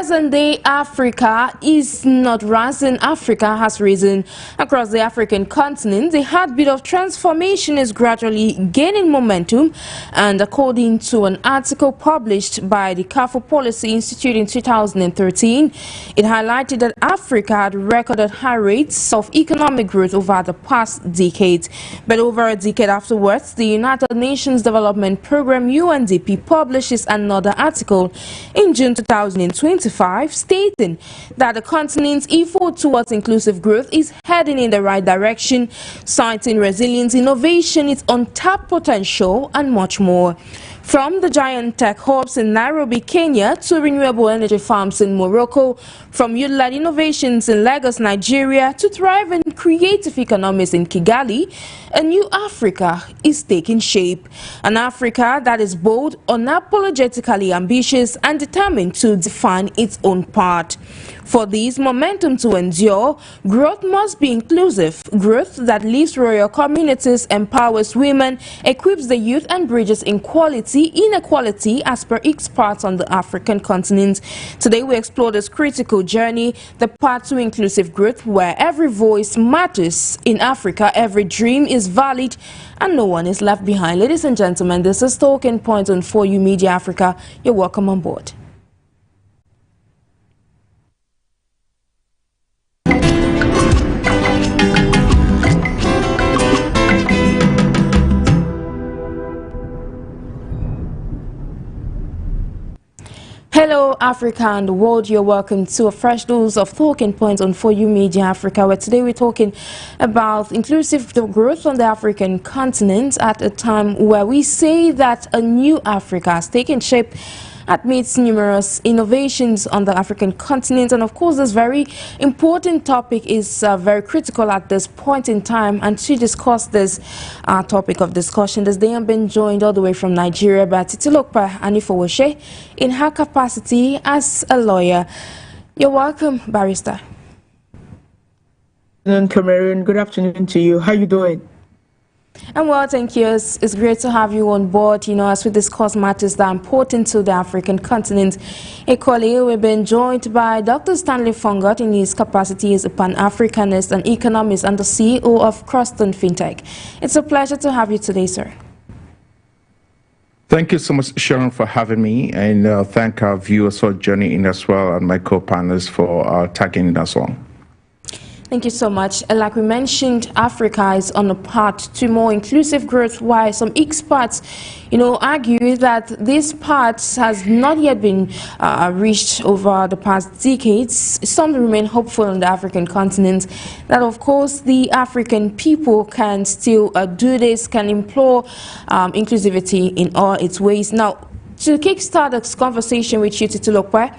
present day, Africa is not rising. Africa has risen. Across the African continent, the heartbeat of transformation is gradually gaining momentum. And according to an article published by the Carrefour Policy Institute in 2013, it highlighted that Africa had recorded high rates of economic growth over the past decade. But over a decade afterwards, the United Nations Development Programme UNDP publishes another article in June 2025 stating that the continent's effort towards inclusive growth is heading in the right direction, citing resilience, innovation, its untapped potential, and much more. From the giant tech hubs in Nairobi, Kenya, to renewable energy farms in Morocco, from youth-led innovations in Lagos, Nigeria, to thriving creative economies in Kigali, a new Africa is taking shape. An Africa that is bold, unapologetically ambitious, and determined to define its own path. For this momentum to endure, growth must be inclusive. Growth that lifts rural communities, empowers women, equips the youth, and bridges inequality as per experts on the African continent. Today we explore this critical journey, the path to inclusive growth, where every voice matters. In Africa, every dream is valid and no one is left behind. Ladies and gentlemen, this is Talking Point on 4U Media Africa. You're welcome on board. Hello Africa and the world, you're welcome to a fresh dose of Talking Points on 4U Media Africa, where today we're talking about inclusive growth on the African continent at a time where we say that a new Africa has taken shape amidst numerous innovations on the African continent. And of course, this very important topic is very critical at this point in time. And to discuss this topic of discussion this day, I'm being joined all the way from Nigeria by TITILOPE ANIFOWOSHE in her capacity as a lawyer. You're welcome, barrister. Cameroon, good afternoon to you. How are you doing? And well, thank you. It's great to have you on board, as we discuss matters that are important to the African continent. Equally, we've been joined by Dr. Stanley FONGOD in his capacity as a Pan-Africanist and economist and the CEO of CROSTON FINTECH. It's a pleasure to have you today, sir. Thank you so much, Sharon, for having me, and thank our viewers for joining in as well, and my co-panelists for tagging in as well. Thank you so much. Like we mentioned, Africa is on a path to more inclusive growth, while some experts, argue that this path has not yet been reached over the past decades. Some remain hopeful on the African continent that, of course, the African people can still do this, can implore inclusivity in all its ways. Now, to kickstart this conversation with you, TITILOPE,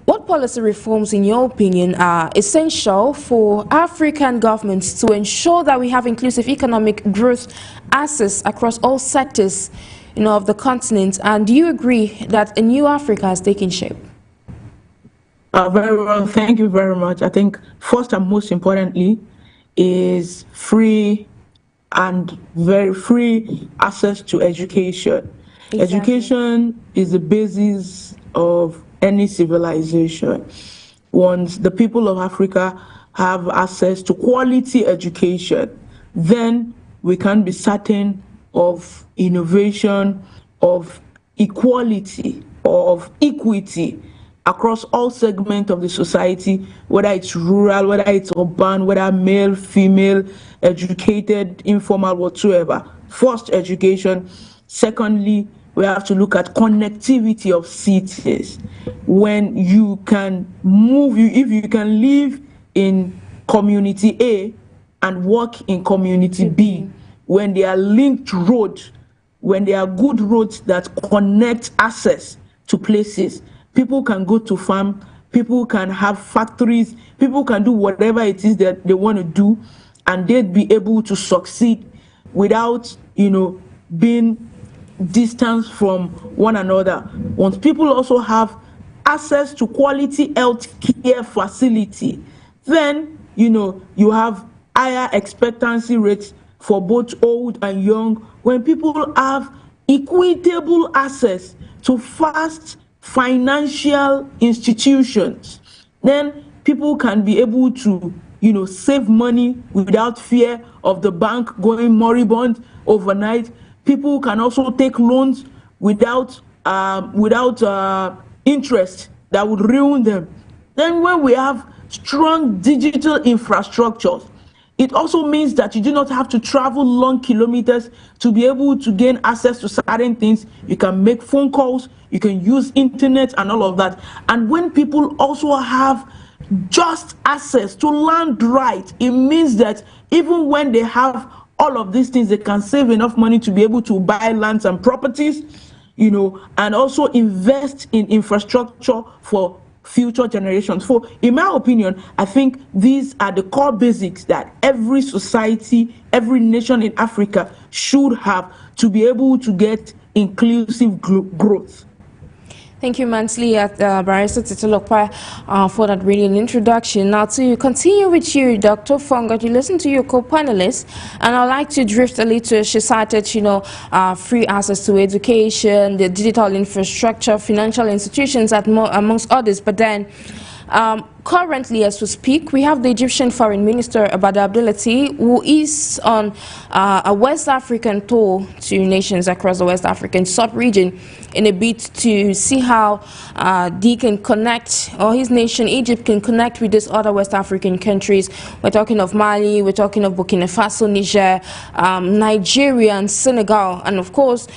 what policy reforms, in your opinion, are essential for African governments to ensure that we have inclusive economic growth access across all sectors, of the continent? And do you agree that a new Africa has taken shape? Very well. Thank you very much. I think first and most importantly is free and very free access to education. Exactly. Education is the basis of any civilization. Once the people of Africa have access to quality education, then we can be certain of innovation, of equality, or of equity across all segments of the society, whether it's rural, whether it's urban, whether male, female, educated, informal, whatsoever. First, education. Secondly, we have to look at connectivity of cities. When you can move, if you can live in community A and work in community B, when they are linked roads, when there are good roads that connect access to places, people can go to farm, people can have factories, people can do whatever it is that they want to do, and they'd be able to succeed without, being distance from one another. Once people also have access to quality health care facility, then you have higher expectancy rates for both old and young. When people have equitable access to fast financial institutions. Then people can be able to, save money without fear of the bank going moribund overnight. People can also take loans without interest that would ruin them. Then when we have strong digital infrastructures, it also means that you do not have to travel long kilometers to be able to gain access to certain things. You can make phone calls, you can use internet and all of that. And when people also have just access to land right, it means that even when they have all of these things, they can save enough money to be able to buy lands and properties, and also invest in infrastructure for future generations. So in my opinion, I think these are the core basics that every society, every nation in Africa should have to be able to get inclusive growth. Thank you, Mansley, Barrister TITILOPE, for that brilliant introduction. Now, to continue with you, Dr. Fongod, you listen to your co-panelists, and I'd like to drift a little. She cited, free access to education, the digital infrastructure, financial institutions, amongst others. But then, currently, as we speak, we have the Egyptian Foreign Minister, Abada Abdelati, who is on a West African tour to nations across the West African sub-region in a bid to see how they can connect, or his nation, Egypt, can connect with these other West African countries. We're talking of Mali, we're talking of Burkina Faso, Niger, Nigeria, and Senegal. And of course,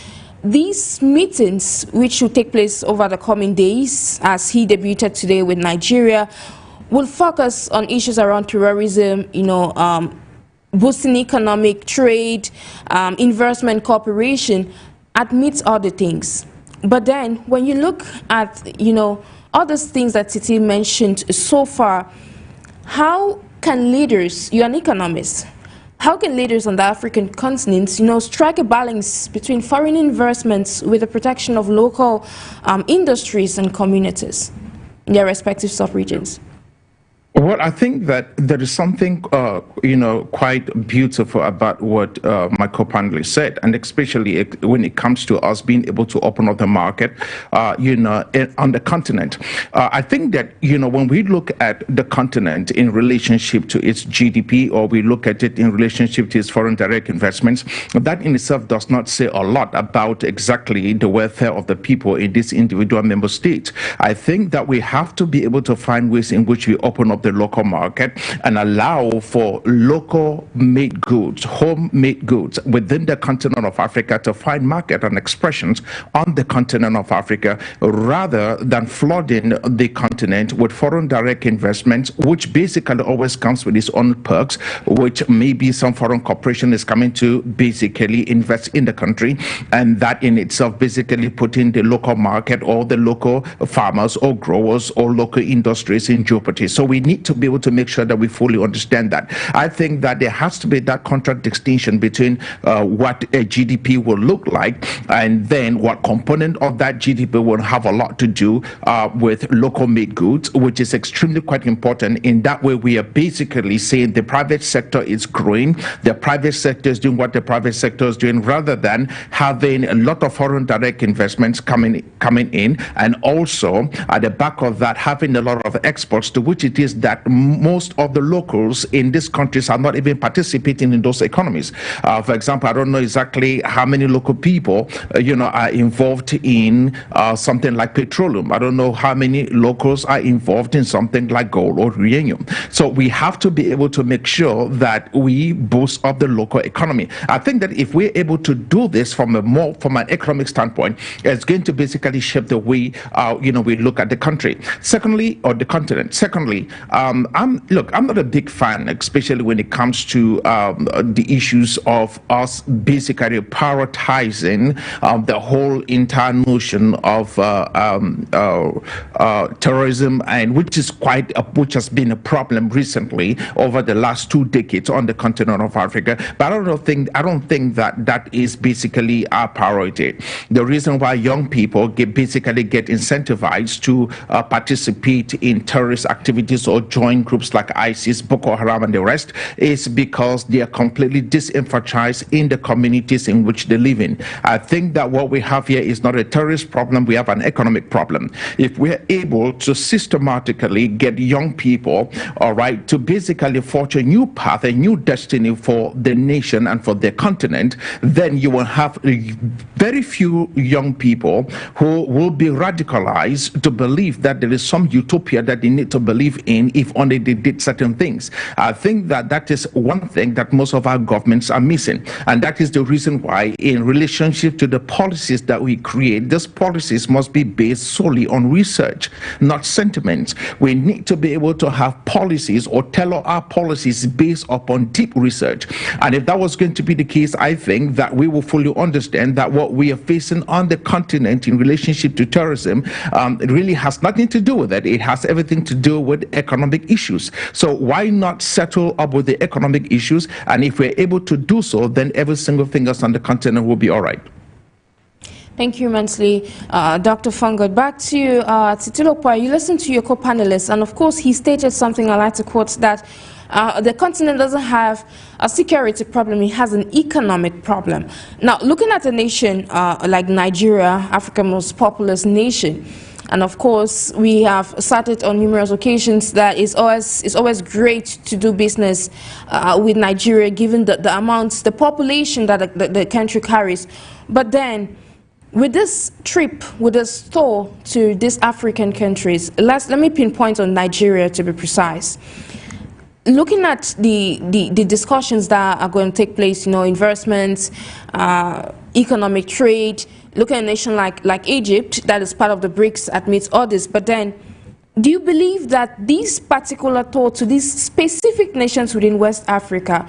these meetings, which should take place over the coming days, as he debuted today with Nigeria, will focus on issues around terrorism, boosting economic trade, investment cooperation, amidst other things. But then, when you look at, all those things that Titi mentioned so far, how can leaders, you're an economist, how can leaders on the African continent, strike a balance between foreign investments with the protection of local industries and communities in their respective sub-regions? Well, I think that there is something, quite beautiful about what my co-panelist said, and especially when it comes to us being able to open up the market, on the continent. I think that, when we look at the continent in relationship to its GDP, or we look at it in relationship to its foreign direct investments, that in itself does not say a lot about exactly the welfare of the people in this individual member state. I think that we have to be able to find ways in which we open up the local market and allow for local made goods, homemade goods within the continent of Africa to find market and expressions on the continent of Africa, rather than flooding the continent with foreign direct investments, which basically always comes with its own perks, which maybe some foreign corporation is coming to basically invest in the country, and that in itself basically putting the local market or the local farmers or growers or local industries in jeopardy. So we need to be able to make sure that we fully understand that. I think that there has to be that contract distinction between what a GDP will look like, and then what component of that GDP will have a lot to do with local made goods, which is extremely quite important. In that way, we are basically saying the private sector is growing, the private sector is doing what the private sector is doing, rather than having a lot of foreign direct investments coming in, and also at the back of that having a lot of exports, to which it is that most of the locals in these countries are not even participating in those economies. For example, I don't know exactly how many local people, are involved in something like petroleum. I don't know how many locals are involved in something like gold or uranium. So we have to be able to make sure that we boost up the local economy. I think that if we're able to do this from an economic standpoint, it's going to basically shape the way we look at the country. Secondly, or the continent. Secondly, I'm not a big fan, especially when it comes to the issues of us basically prioritizing the whole entire notion of terrorism, and which has been a problem recently over the last 2 decades on the continent of Africa. But I don't think that is basically our priority. The reason why young people basically get incentivized to participate in terrorist activities or join groups like ISIS, Boko Haram, and the rest is because they are completely disenfranchised in the communities in which they live in. I think that what we have here is not a terrorist problem, we have an economic problem. If we're able to systematically get young people, all right, to basically forge a new path, a new destiny for the nation and for the continent, then you will have very few young people who will be radicalized to believe that there is some utopia that they need to believe in if only they did certain things. I think that that is one thing that most of our governments are missing, and that is the reason why in relationship to the policies that we create, these policies must be based solely on research, not sentiments. We need to be able to have policies or tailor our policies based upon deep research. And if that was going to be the case, I think that we will fully understand that what we are facing on the continent in relationship to terrorism it really has nothing to do with it. It has everything to do with economic issues. So why not settle up with the economic issues? And if we're able to do so, then every single thing else on the continent will be all right. Thank you immensely, Dr. Fongod. Back to you, TITILOPE. You listened to your co-panelist, and of course he stated something I like to quote, that the continent doesn't have a security problem, it has an economic problem. Now, looking at a nation like Nigeria, Africa's most populous nation, and of course we have started on numerous occasions that it's always great to do business with Nigeria, given the amounts, the population that the country carries. But then, with this trip, with this tour to these African countries, let me pinpoint on Nigeria to be precise. Looking at the discussions that are going to take place, you know, investments, economic trade, look at a nation like Egypt, that is part of the BRICS, admits all this. But then, do you believe that this particular tour to these specific nations within West Africa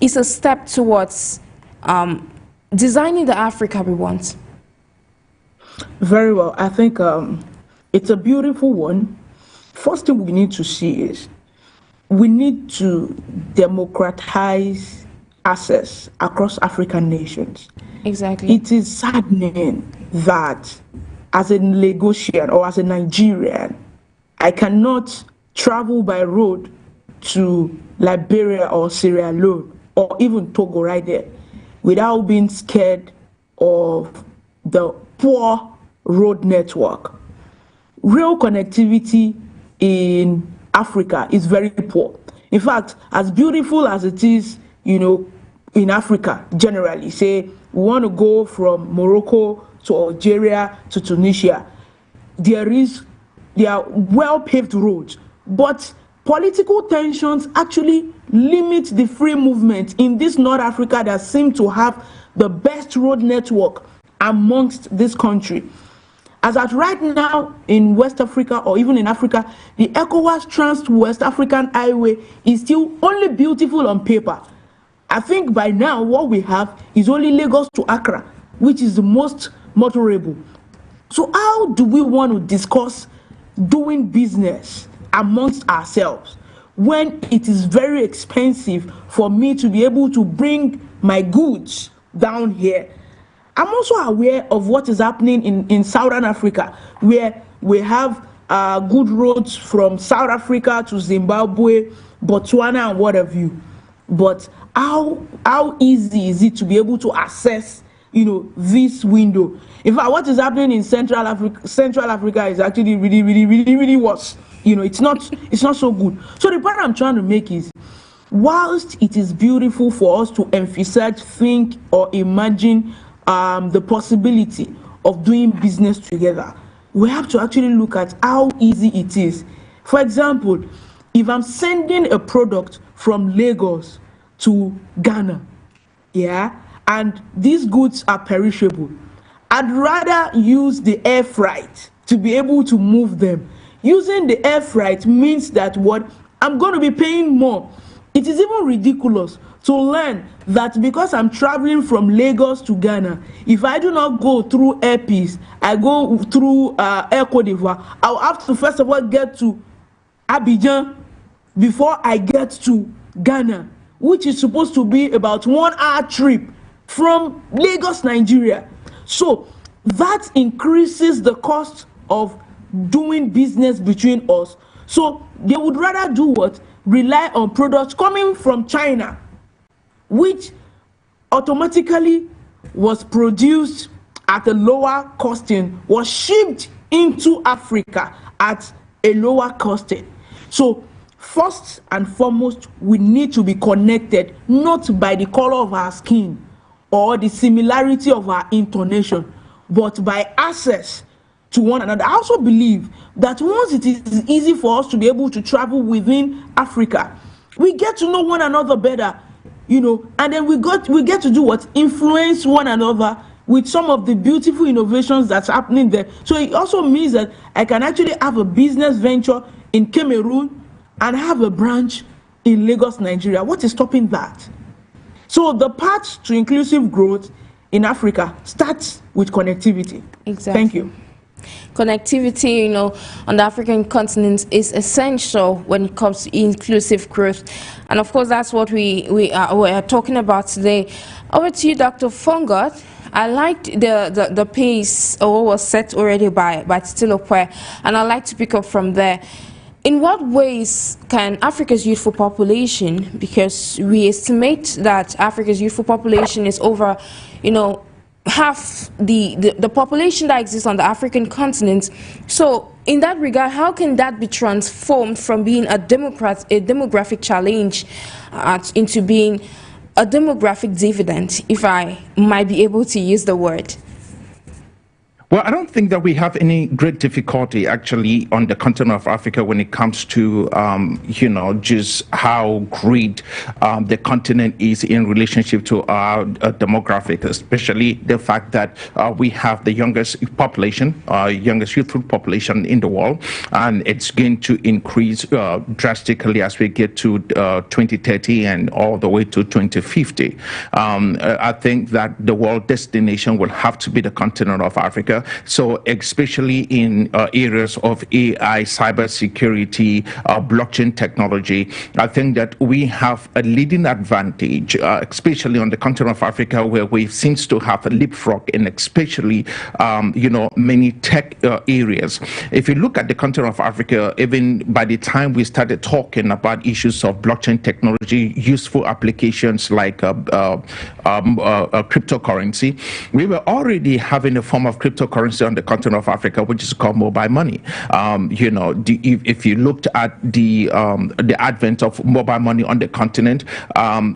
is a step towards designing the Africa we want? Very well. I think it's a beautiful one. First thing we need to see is we need to democratize access across African nations. Exactly. It is saddening that as a Lagosian or as a Nigerian, I cannot travel by road to Liberia or Sierra Leone or even Togo right there without being scared of the poor road network. Real connectivity in Africa is very poor. In fact, as beautiful as it is, you know, in Africa generally, say we want to go from Morocco to Algeria to Tunisia, there are well-paved roads, but political tensions actually limit the free movement in this North Africa that seem to have the best road network amongst this country. As at right now in West Africa or even in Africa, the ECOWAS Trans-West African Highway is still only beautiful on paper. I think by now what we have is only Lagos to Accra, which is the most motorable. So how do we want to discuss doing business amongst ourselves when it is very expensive for me to be able to bring my goods down here? I'm also aware of what is happening in Southern Africa, where we have good roads from South Africa to Zimbabwe, Botswana, and what have you. But how easy is it to be able to access, you know, this window? In fact, what is happening in Central Africa is actually really worse. You know, it's not so good. So the point I'm trying to make is, whilst it is beautiful for us to emphasize, think, or imagine the possibility of doing business together, we have to actually look at how easy it is. For example, if I'm sending a product from Lagos to Ghana, yeah, and these goods are perishable, I'd rather use the air freight to be able to move them. Using the air freight means that what I'm going to be paying more. It is even ridiculous to learn that because I'm traveling from Lagos to Ghana, if I do not go through Air Peace, I go through Air Cote d'Ivoire, I'll have to first of all get to Abidjan before I get to Ghana, which is supposed to be about 1 hour trip from Lagos, Nigeria. So that increases the cost of doing business between us. So they would rather do what? Rely on products coming from China, which automatically was produced at a lower costing, was shipped into Africa at a lower costing. So first and foremost, we need to be connected, not by the color of our skin or the similarity of our intonation, but by access to one another. I also believe that once it is easy for us to be able to travel within Africa, we get to know one another better, you know, and then we get to do what? Influence one another with some of the beautiful innovations that's happening there. So it also means that I can actually have a business venture in Cameroon and have a branch in Lagos, Nigeria. What is stopping that? So the path to inclusive growth in Africa starts with connectivity. Exactly. Thank you. Connectivity, you know, on the African continent is essential when it comes to inclusive growth, and of course that's what we are talking about today. Over to you, Dr. Fongod. I liked the pace or what was set already by TITILOPE, and I'd like to pick up from there. In what ways can Africa's youthful population, because we estimate that Africa's youthful population is over, you know, half the population that exists on the African continent. So in that regard, how can that be transformed from being a demographic challenge into being a demographic dividend, if I might be able to use the word? Well, I don't think that we have any great difficulty actually on the continent of Africa when it comes to, you know, just how great the continent is in relationship to our demographic, especially the fact that we have the youngest population, youngest youthful population in the world, and it's going to increase drastically as we get to 2030 and all the way to 2050. I think that the world destination will have to be the continent of Africa. So especially in areas of AI, cybersecurity, blockchain technology, I think that we have a leading advantage, especially on the continent of Africa, where we seem to have a leapfrog in especially, you know, many tech areas. If you look at the continent of Africa, even by the time we started talking about issues of blockchain technology, useful applications like cryptocurrency, we were already having a form of cryptocurrency on the continent of Africa, which is called mobile money. You know, if you looked at the advent of mobile money on the continent,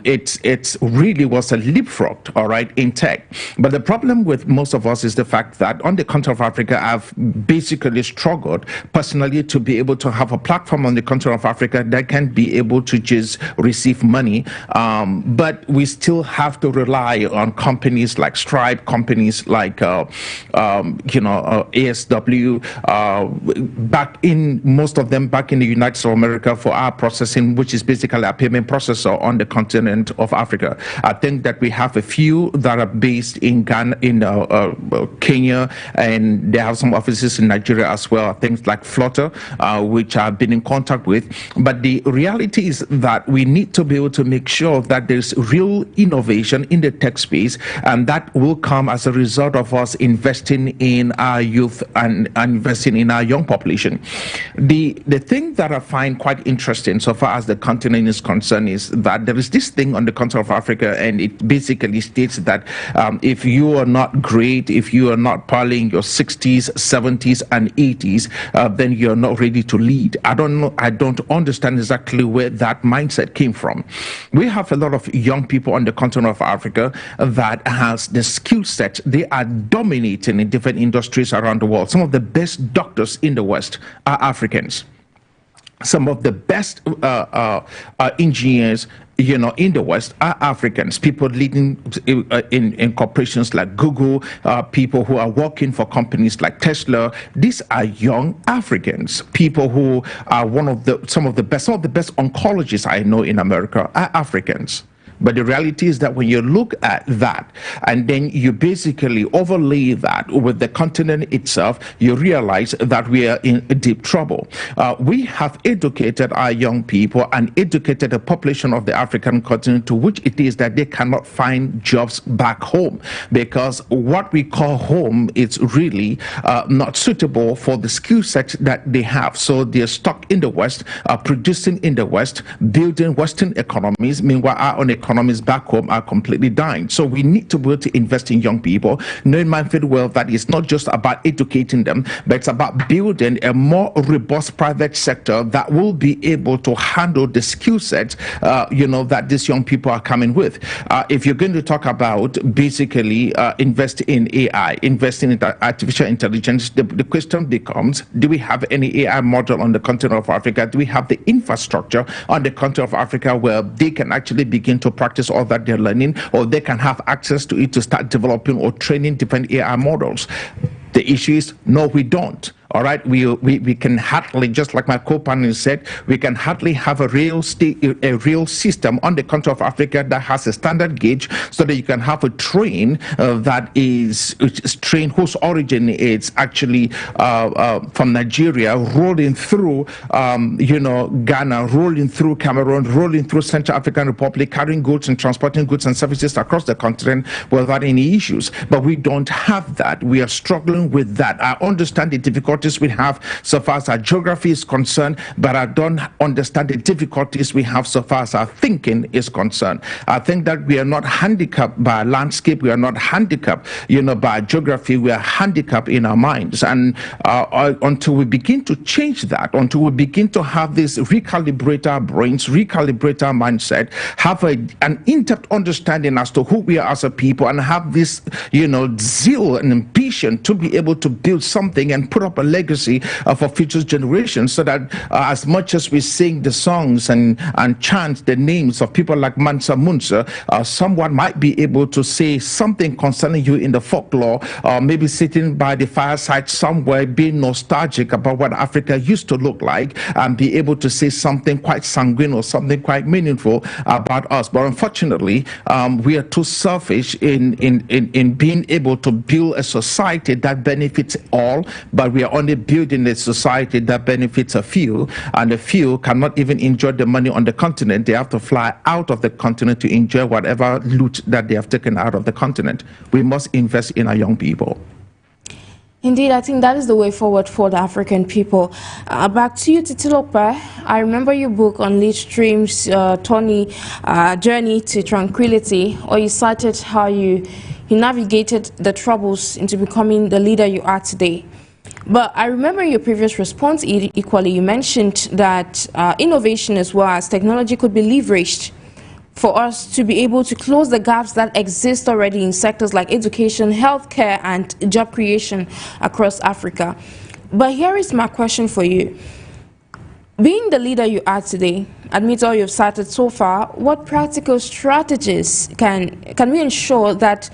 it's really was a leapfrog, all right, in tech. But the problem with most of us is the fact that on the continent of Africa, I've basically struggled personally to be able to have a platform on the continent of Africa that can be able to just receive money. But we still have to rely on companies like Stripe, companies like you know, ASW, back in most of them back in the United States of America for our processing, which is basically a payment processor on the continent of Africa. I think that we have a few that are based in Ghana, in Kenya, and they have some offices in Nigeria as well. Things like Flutter, which I've been in contact with. But the reality is that we need to be able to make sure that there's real innovation in the tech space, and that will come as a result of us investing in our youth and investing in our young population. The thing that I find quite interesting so far as the continent is concerned is that there is this thing on the continent of Africa, and it basically states that if you are not great, if you are not probably in your 60s, 70s, and 80s, then you're not ready to lead. I don't know. I don't understand exactly where that mindset came from. We have a lot of young people on the continent of Africa that has the skill set. They are dominating in different industries around the world. Some of the best doctors in the West are Africans. Some of the best engineers, you know, in the West are Africans. People leading in corporations like Google, people who are working for companies like Tesla. These are young Africans. People who are some of the best oncologists I know in America are Africans. But the reality is that when you look at that and then you basically overlay that with the continent itself, you realize that we are in deep trouble. We have educated our young people and educated the population of the African continent to which it is that they cannot find jobs back home, because what we call home is really not suitable for the skill set that they have. So they're stuck in the West, producing in the West, building Western economies. Meanwhile, our own economies back home are completely dying. So we need to be able to invest in young people, knowing mindful well that it's not just about educating them, but it's about building a more robust private sector that will be able to handle the skill sets, that these young people are coming with. If you're going to talk about basically invest in AI, investing in artificial intelligence, the question becomes, do we have any AI model on the continent of Africa? Do we have the infrastructure on the continent of Africa where they can actually begin to practice all that they're learning, or they can have access to it to start developing or training different AI models? The issue is, no, we don't. All right, we can hardly, just like my co-panelist said, we can hardly have a real system on the continent of Africa that has a standard gauge, so that you can have a train that is train whose origin is actually from Nigeria, rolling through Ghana, rolling through Cameroon, rolling through Central African Republic, carrying goods and transporting goods and services across the continent without any issues. But we don't have that. We are struggling with that. I understand the difficulties we have so far as our geography is concerned, but I don't understand the difficulties we have so far as our thinking is concerned. I think that we are not handicapped by landscape, we are not handicapped, by geography, we are handicapped in our minds. And until we begin to change that, until we begin to have this recalibrate our brains, recalibrate our mindset, have an in-depth understanding as to who we are as a people, and have this, zeal and ambition to be able to build something and put up a legacy for future generations, so that as much as we sing the songs and chant the names of people like Mansa Musa, someone might be able to say something concerning you in the folklore, or maybe sitting by the fireside somewhere being nostalgic about what Africa used to look like, and be able to say something quite sanguine or something quite meaningful about us. But unfortunately, we are too selfish in being able to build a society that benefits all, but we are only building a society that benefits a few, and the few cannot even enjoy the money on the continent. They have to fly out of the continent to enjoy whatever loot that they have taken out of the continent. We must invest in our young people. Indeed, I think that is the way forward for the African people. Back to you, Titilope. I remember your book on Lead Stream's Journey to Tranquility, or you cited how you navigated the troubles into becoming the leader you are today. But I remember your previous response equally, you mentioned that innovation as well as technology could be leveraged for us to be able to close the gaps that exist already in sectors like education, healthcare, and job creation across Africa. But here is my question for you. Being the leader you are today, amidst all you've started so far, what practical strategies can we ensure that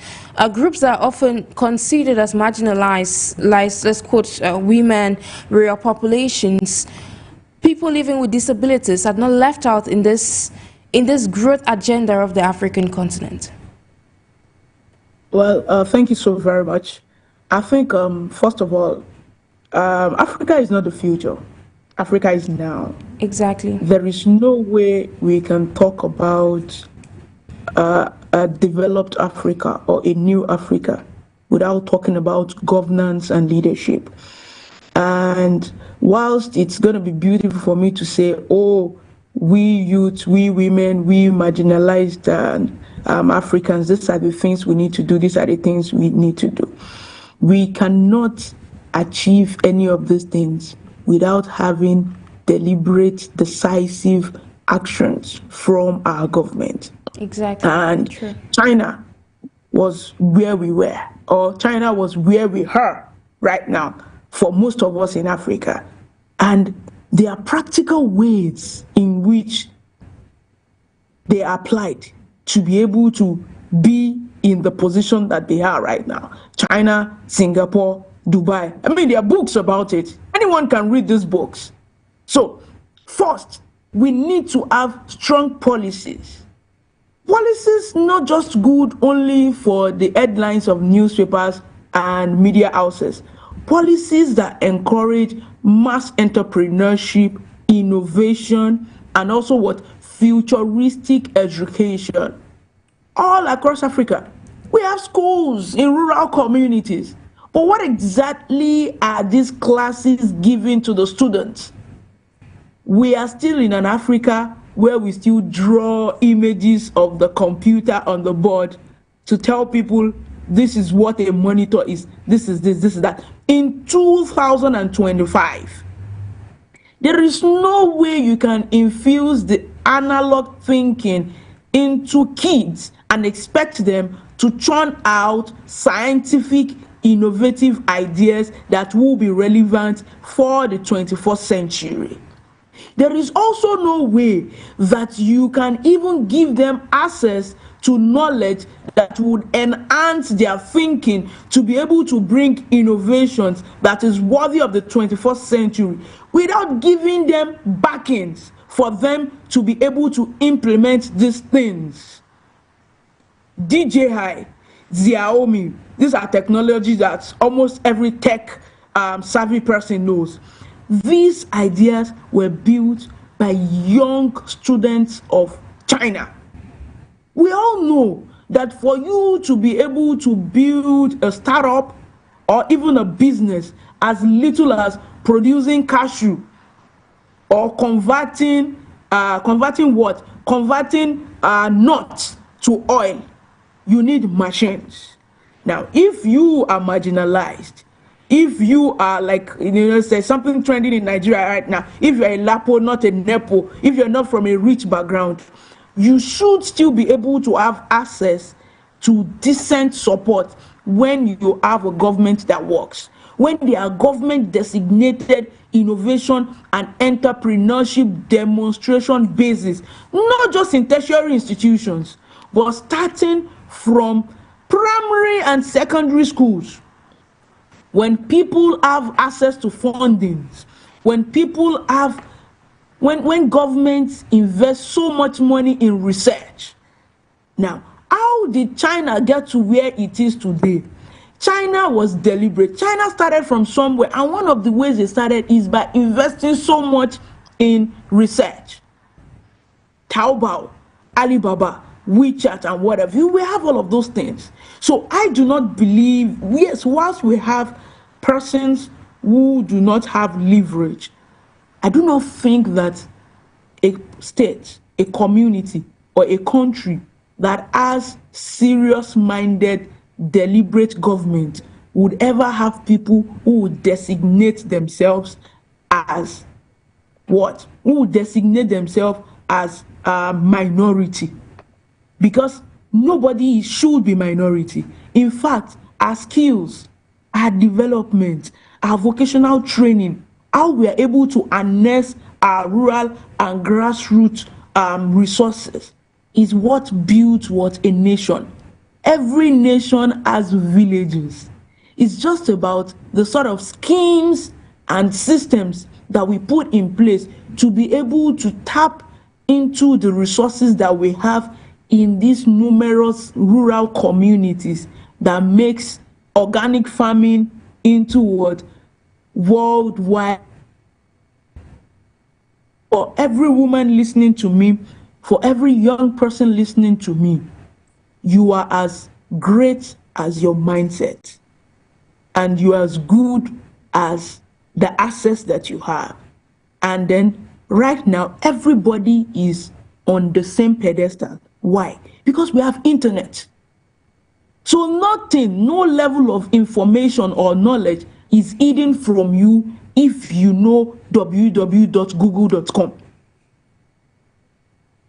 groups that are often considered as marginalized, like, let's quote, women, rural populations, people living with disabilities, are not left out in this growth agenda of the African continent? Well, thank you so very much. I think, first of all, Africa is not the future. Africa is now. Exactly. There is no way we can talk about a developed Africa or a new Africa without talking about governance and leadership. And whilst it's going to be beautiful for me to say, oh, we youth, we women, we marginalized Africans, these are the things we need to do, these are the things we need to do. We cannot achieve any of these things without having deliberate, decisive actions from our government. Exactly. And true. China was where we were, or China was where we are right now for most of us in Africa. And there are practical ways in which they are applied to be able to be in the position that they are right now. China, Singapore, Dubai. I mean, there are books about it. Anyone can read these books. So, first, we need to have strong policies Policies not just good only for the headlines of newspapers and media houses. Policies that encourage mass entrepreneurship, innovation, and also what futuristic education. All across Africa, we have schools in rural communities. But what exactly are these classes given to the students? We are still in an Africa where we still draw images of the computer on the board to tell people this is what a monitor is, this is this is that. In 2025, there is no way you can infuse the analog thinking into kids and expect them to churn out scientific, innovative ideas that will be relevant for the 21st century. There is also no way that you can even give them access to knowledge that would enhance their thinking to be able to bring innovations that is worthy of the 21st century without giving them backings for them to be able to implement these things. DJI, Xiaomi, these are technologies that almost every tech savvy person knows. These ideas were built by young students of China. We all know that for you to be able to build a startup or even a business as little as producing cashew or converting nuts to oil, you need machines. Now, if you are marginalized, if you are like, say something trending in Nigeria right now, if you're a Lapo, not a Nepo, if you're not from a rich background, you should still be able to have access to decent support when you have a government that works. When there are government designated innovation and entrepreneurship demonstration bases, not just in tertiary institutions, but starting from primary and secondary schools. When people have access to fundings, when people have, when governments invest so much money in research. Now, how did China get to where it is today? China was deliberate. China started from somewhere, and one of the ways they started is by investing so much in research. Taobao, Alibaba, WeChat, and whatever. We have all of those things. So I do not believe, yes, whilst we have persons who do not have leverage, I do not think that a state, a community, or a country that has serious-minded, deliberate government would ever have people who would designate themselves as what? Who would designate themselves as a minority. Because nobody should be minority. In fact, our skills, our development, our vocational training, how we are able to harness our rural and grassroots resources is what builds what a nation. Every nation has villages. It's just about the sort of schemes and systems that we put in place to be able to tap into the resources that we have in these numerous rural communities that makes organic farming into what? Worldwide. For every woman listening to me, for every young person listening to me, you are as great as your mindset, and you are as good as the assets that you have. And then right now, everybody is on the same pedestal. Why? Because we have internet. So nothing, no level of information or knowledge is hidden from you if you know www.google.com.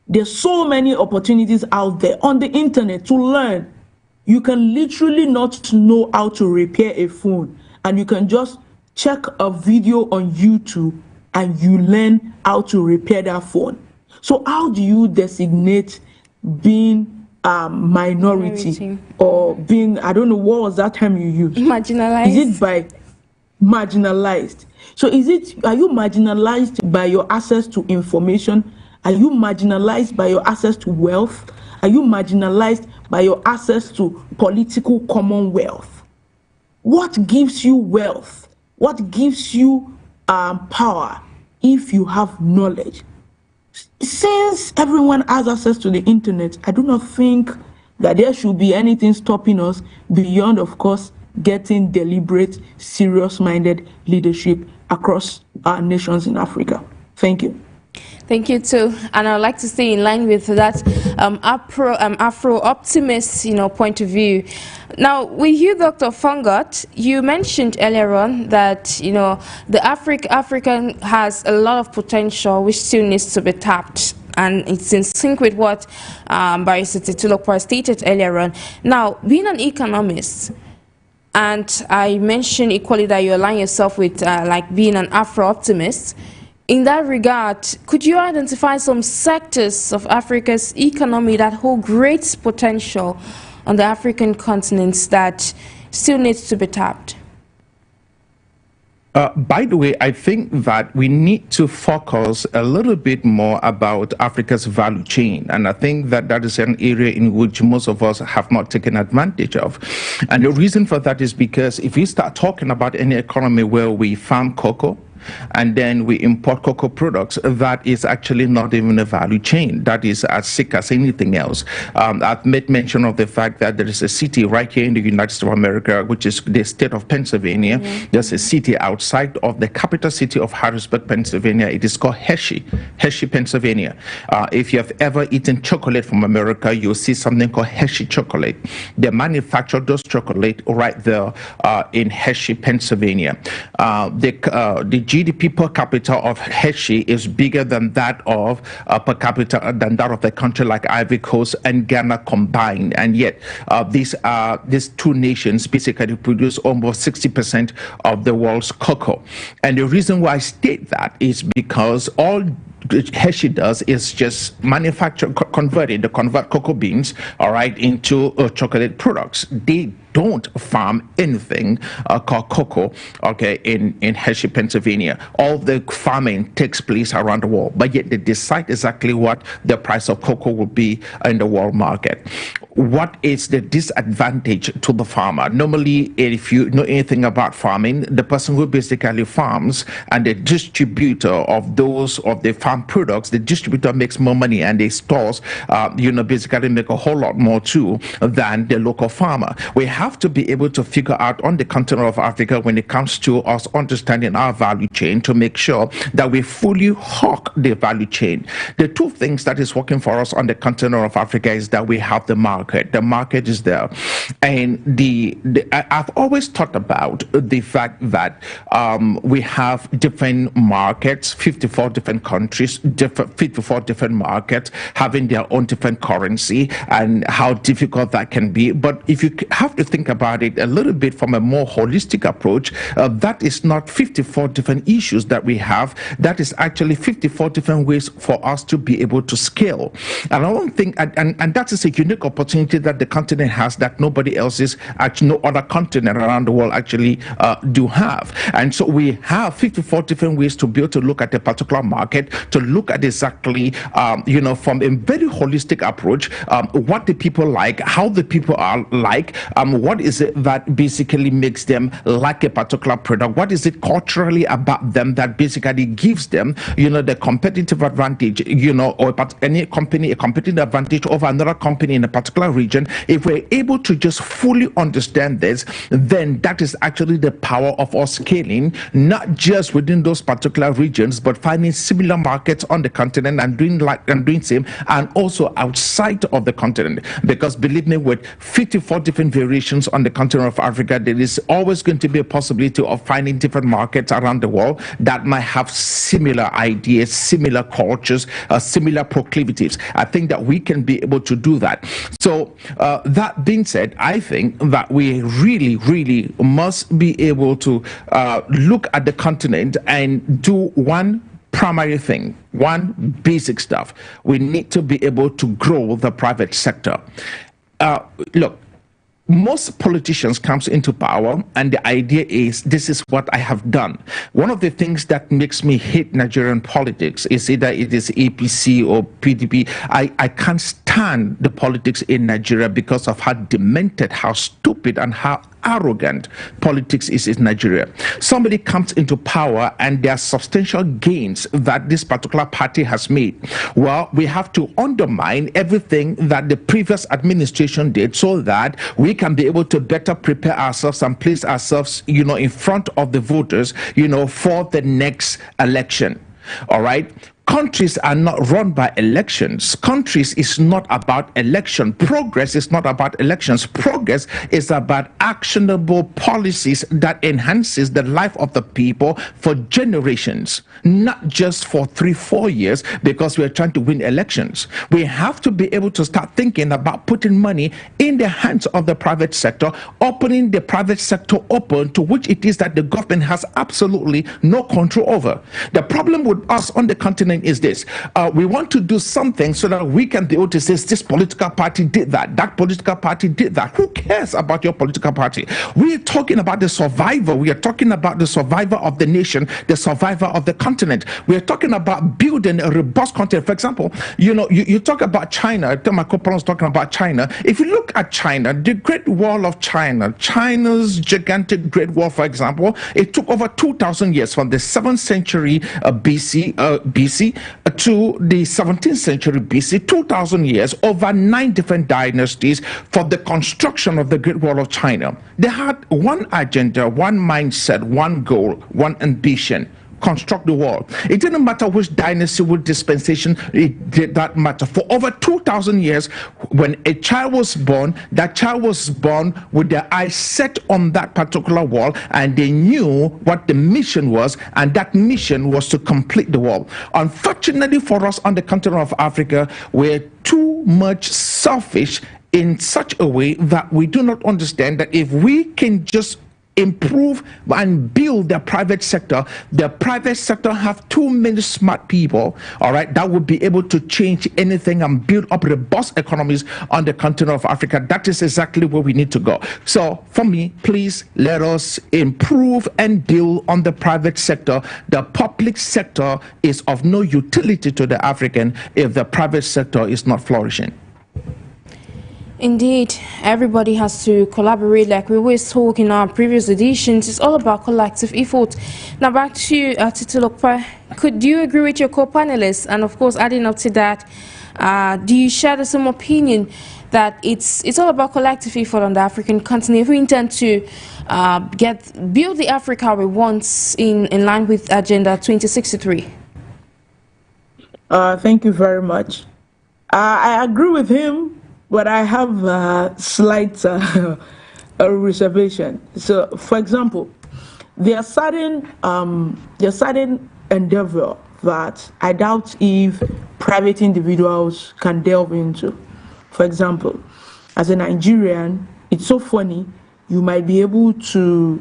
There's so many opportunities out there on the internet to learn. You can literally not know how to repair a phone, and you can just check a video on YouTube and you learn how to repair that phone. So how do you designate being minority or being, I don't know, what was that term you used? Marginalized. Is it by marginalized? So are you marginalized by your access to information? Are you marginalized by your access to wealth? Are you marginalized by your access to political commonwealth? What gives you wealth? What gives you power if you have knowledge? Since everyone has access to the internet, I do not think that there should be anything stopping us beyond, of course, getting deliberate, serious-minded leadership across our nations in Africa. Thank you. Thank you too, and I'd like to stay in line with that Afro-optimist, point of view. Now, with you, Dr. FONGOD, you mentioned earlier on that the African has a lot of potential which still needs to be tapped, and it's in sync with what Barrister TITILOPE stated earlier on. Now, being an economist, and I mentioned equally that you align yourself with like being an Afro-optimist. In that regard, could you identify some sectors of Africa's economy that hold great potential on the African continent that still needs to be tapped? By the way, I think that we need to focus a little bit more about Africa's value chain. And I think that that is an area in which most of us have not taken advantage of. And the reason for that is because if we start talking about any economy where we farm cocoa, and then we import cocoa products, that is actually not even a value chain. That is as sick as anything else. I've made mention of the fact that there is a city right here in the United States of America, which is the state of Pennsylvania. There's a city outside of the capital city of Harrisburg, Pennsylvania. It is called Hershey, Pennsylvania. If you have ever eaten chocolate from America, you'll see something called Hershey chocolate. They manufacture those chocolate right there in Hershey, Pennsylvania. The GDP per capita of Hershey is bigger than that of per capita than that of the country like Ivory Coast and Ghana combined, and yet these two nations basically produce almost 60% of the world's cocoa. And the reason why I state that is because all Hershey does is just convert cocoa beans, all right, into chocolate products. They don't farm anything called cocoa, okay, in Hershey, Pennsylvania. All the farming takes place around the world, but yet they decide exactly what the price of cocoa will be in the world market. What is the disadvantage to the farmer? Normally, if you know anything about farming, the person who basically farms and the distributor of the farm products, the distributor makes more money, and the stores, basically make a whole lot more too than the local farmer. We have to be able to figure out on the continent of Africa, when it comes to us understanding our value chain, to make sure that we fully hawk the value chain. The two things that is working for us on the continent of Africa is that we have the market. The market is there, and I've always thought about the fact that we have different markets, 54 different countries, 54 different markets having their own different currency, and how difficult that can be. But if you have to think about it a little bit from a more holistic approach, that is not 54 different issues that we have. That is actually 54 different ways for us to be able to scale. And I don't think, and that is a unique opportunity that the continent has that nobody else is, actually no other continent around the world actually do have. And so we have 54 different ways to be able to look at a particular market, to look at exactly, from a very holistic approach, what the people like, how the people are like, what is it that basically makes them like a particular product, what is it culturally about them that basically gives them, the competitive advantage, or any company a competitive advantage over another company in a particular region. If we're able to just fully understand this, then that is actually the power of us scaling, not just within those particular regions, but finding similar markets on the continent and doing same, and also outside of the continent. Because believe me, with 54 different variations on the continent of Africa, there is always going to be a possibility of finding different markets around the world that might have similar ideas, similar cultures, similar proclivities. I think that we can be able to do that. So that being said, I think that we really must be able to look at the continent and do one primary thing, one basic stuff. We need to be able to grow the private sector. Look, most politicians comes into power and the idea is, this is what I have done. One of the things that makes me hate Nigerian politics is either it is APC or PDP. I can't stand stand the politics in Nigeria because of how demented, how stupid, and how arrogant politics is in Nigeria. Somebody comes into power and there are substantial gains that this particular party has made. Well, we have to undermine everything that the previous administration did so that we can be able to better prepare ourselves and place ourselves, in front of the voters, for the next election. All right. Countries are not run by elections. Countries is not about election. Progress is not about elections. Progress is about actionable policies that enhances the life of the people for generations, not just for 3-4 years because we are trying to win elections. We have to be able to start thinking about putting money in the hands of the private sector, opening the private sector open to which it is that the government has absolutely no control over. The problem with us on the continent is this. We want to do something so that we can be able to say this political party did that, that political party did that. Who cares about your political party? We are talking about the survivor. We are talking about the survivor of the nation, the survivor of the continent. We are talking about building a robust continent. For example, you talk about China. My co-parents talking about China. If you look at China, the Great Wall of China, China's gigantic Great Wall, for example, it took over 2,000 years from the 7th century BC to the 17th century BC, 2,000 years, over 9 different dynasties for the construction of the Great Wall of China. They had one agenda, one mindset, one goal, one ambition: construct the wall. It didn't matter which dynasty, which dispensation, it did not matter. For over 2,000 years, when a child was born, that child was born with their eyes set on that particular wall, and they knew what the mission was, and that mission was to complete the wall. Unfortunately for us on the continent of Africa, we're too much selfish in such a way that we do not understand that if we can just improve and build the private sector have too many smart people, all right, that would be able to change anything and build up robust economies on the continent of Africa. That is exactly where we need to go. So for me, please let us improve and build on the private sector. The public sector is of no utility to the African if the private sector is not flourishing. Indeed, everybody has to collaborate, like we always talk in our previous editions. It's all about collective effort. Now back to you, TITILOPE. Could you agree with your co-panelists? And of course, adding up to that, do you share the same opinion that it's all about collective effort on the African continent if we intend to build the Africa we want in line with Agenda 2063? Thank you very much. I agree with him, but I have a slight reservation. So, for example, there are certain endeavor that I doubt if private individuals can delve into. For example, as a Nigerian, it's so funny. You might be able to,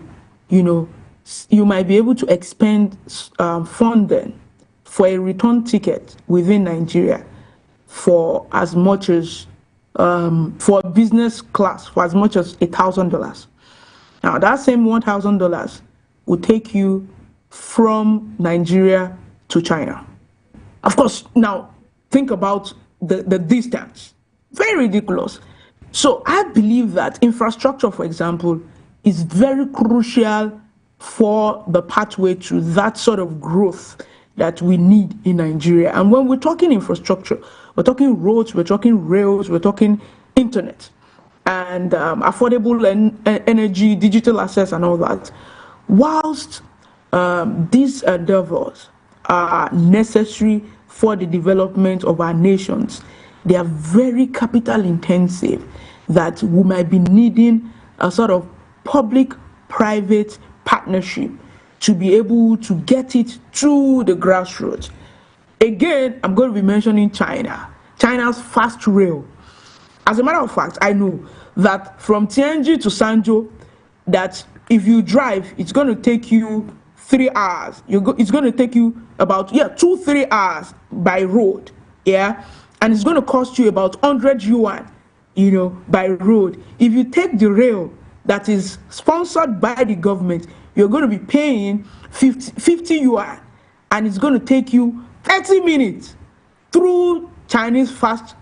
expend funding for a return ticket within Nigeria for as much as for business class for as much as $1,000. Now that same $1,000 will take you from Nigeria to China. Of course, now think about the distance. Very ridiculous. So I believe that infrastructure, for example, is very crucial for the pathway to that sort of growth that we need in Nigeria. And when we're talking infrastructure, we're talking roads, we're talking rails, we're talking internet, and affordable energy, digital access, and all that. Whilst these endeavors are necessary for the development of our nations, they are very capital intensive, that we might be needing a sort of public-private partnership to be able to get it to the grassroots. Again, I'm going to be mentioning China. China's fast rail. As a matter of fact, I know that from Tianjin to Sanzhou, that if you drive, it's going to take you 3 hours. It's going to take you about 2-3 hours by road, and it's going to cost you about 100 yuan, by road. If you take the rail that is sponsored by the government, you're going to be paying 50 yuan, and it's going to take you 30 minutes through Chinese fast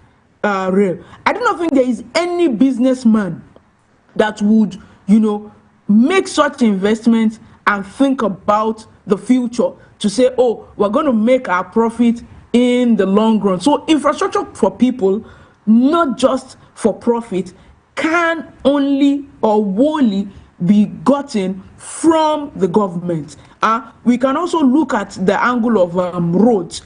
rail. I do not think there is any businessman that would, make such investments and think about the future to say, oh, we're going to make our profit in the long run. So infrastructure for people, not just for profit, can only or wholly be gotten from the government. We can also look at the angle of roads.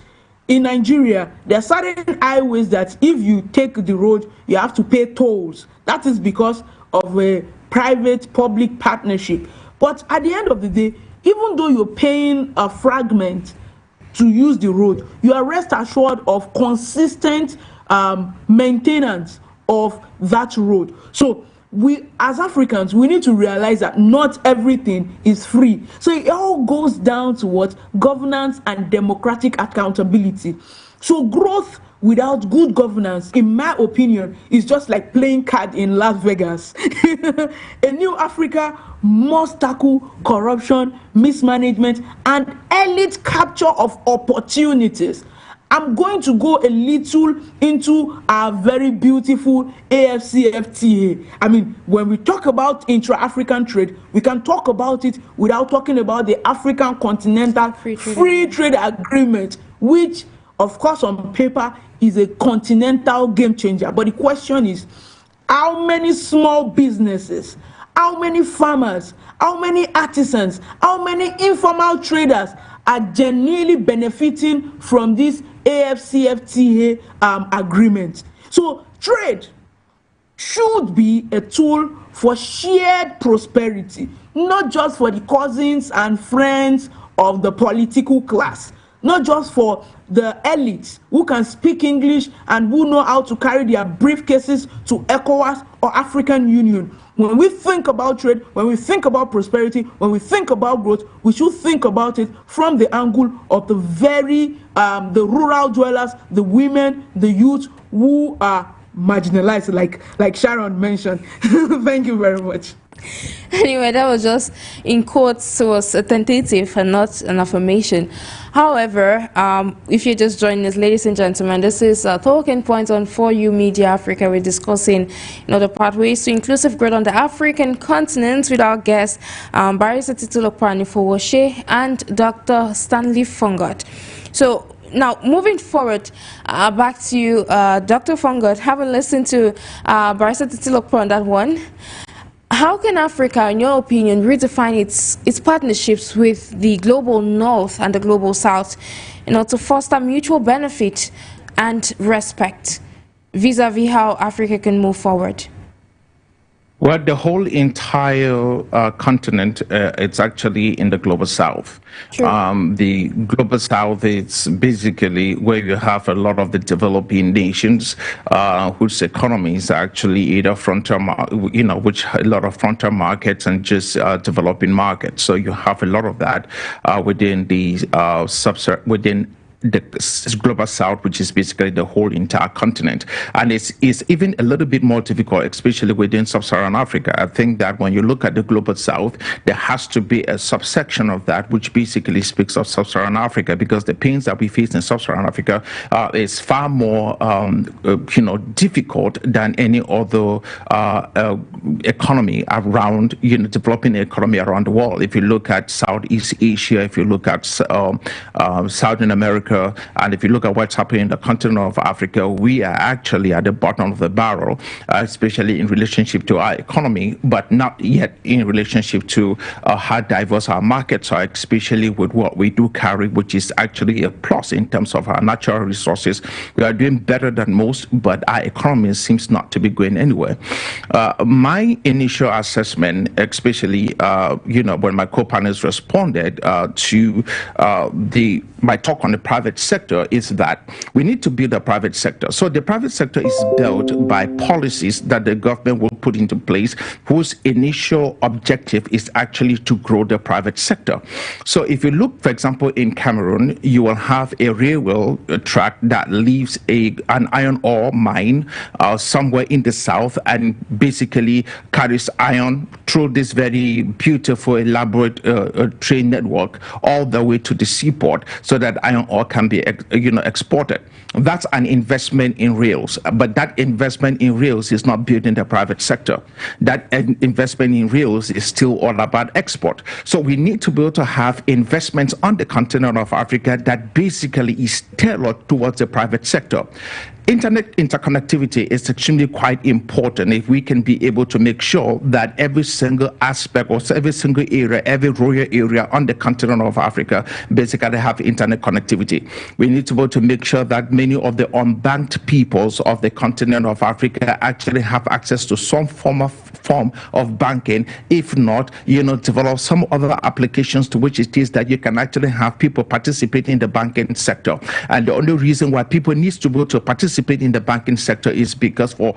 In Nigeria, there are certain highways that if you take the road, you have to pay tolls. That is because of a private-public partnership. But at the end of the day, even though you're paying a fragment to use the road, you are rest assured of consistent maintenance of that road. So we, as Africans, we need to realize that not everything is free. So it all goes down to what? Governance and democratic accountability. So growth without good governance, in my opinion, is just like playing card in Las Vegas. A new Africa must tackle corruption, mismanagement, and elite capture of opportunities. I'm going to go a little into our very beautiful AFCFTA. I mean, when we talk about intra-African trade, we can talk about it without talking about the African Continental Free Trade Agreement, which, of course, on paper is a continental game changer. But the question is, how many small businesses, how many farmers, how many artisans, how many informal traders are genuinely benefiting from this AFCFTA agreement? So trade should be a tool for shared prosperity, not just for the cousins and friends of the political class, not just for the elites who can speak English and who know how to carry their briefcases to ECOWAS or African Union. When we think about trade, when we think about prosperity, when we think about growth, we should think about it from the angle of the the rural dwellers, the women, the youth who are marginalized, like Sharon mentioned. Thank you very much. Anyway, that was just, in quotes, was a tentative and not an affirmation. However, if you're just joining us, ladies and gentlemen, this is Talking Points on 4U Media Africa. We're discussing the pathways to inclusive growth on the African continent with our guests, Barrister TITILOPE ANIFOWOSHE and Dr. Stanley FONGOD. So now, moving forward, back to you, Dr. FONGOD. Having listened to Barrister TITILOPE on that one, how can Africa, in your opinion, redefine its partnerships with the global north and the global south, to foster mutual benefit and respect vis-a-vis how Africa can move forward? Well, the whole entire continent, it's actually in the global south. The global south is basically where you have a lot of the developing nations whose economies are actually either frontier, which a lot of frontier markets and just developing markets. So you have a lot of that within the within the global south, which is basically the whole entire continent. And it's even a little bit more difficult, especially within sub-Saharan Africa. I think that when you look at the global south, there has to be a subsection of that which basically speaks of sub-Saharan Africa, because the pains that we face in sub-Saharan Africa is far more difficult than any other economy around, developing economy around the world. If you look at Southeast Asia, if you look at Southern America, and if you look at what's happening in the continent of Africa, we are actually at the bottom of the barrel, especially in relationship to our economy, but not yet in relationship to how diverse our markets are, especially with what we do carry, which is actually a plus in terms of our natural resources. We are doing better than most, but our economy seems not to be going anywhere. My initial assessment, especially when my co-panelists responded to my talk on the private sector, is that we need to build a private sector. So the private sector is built by policies that the government will put into place, whose initial objective is actually to grow the private sector. So if you look, for example, in Cameroon, you will have a railway track that leaves an iron ore mine somewhere in the south and basically carries iron through this very beautiful, elaborate train network all the way to the seaport, so that iron ore can be exported. That's an investment in rails, but that investment in rails is not building the private sector. That investment in rails is still all about export. So we need to be able to have investments on the continent of Africa that basically is tailored towards the private sector. Internet interconnectivity is extremely quite important if we can be able to make sure that every single aspect or every single area, every rural area on the continent of Africa basically have internet connectivity. We need to be able to make sure that many of the unbanked peoples of the continent of Africa actually have access to some form of banking. If not, develop some other applications to which it is that you can actually have people participate in the banking sector. And the only reason why people need to be able to participate in the banking sector is because for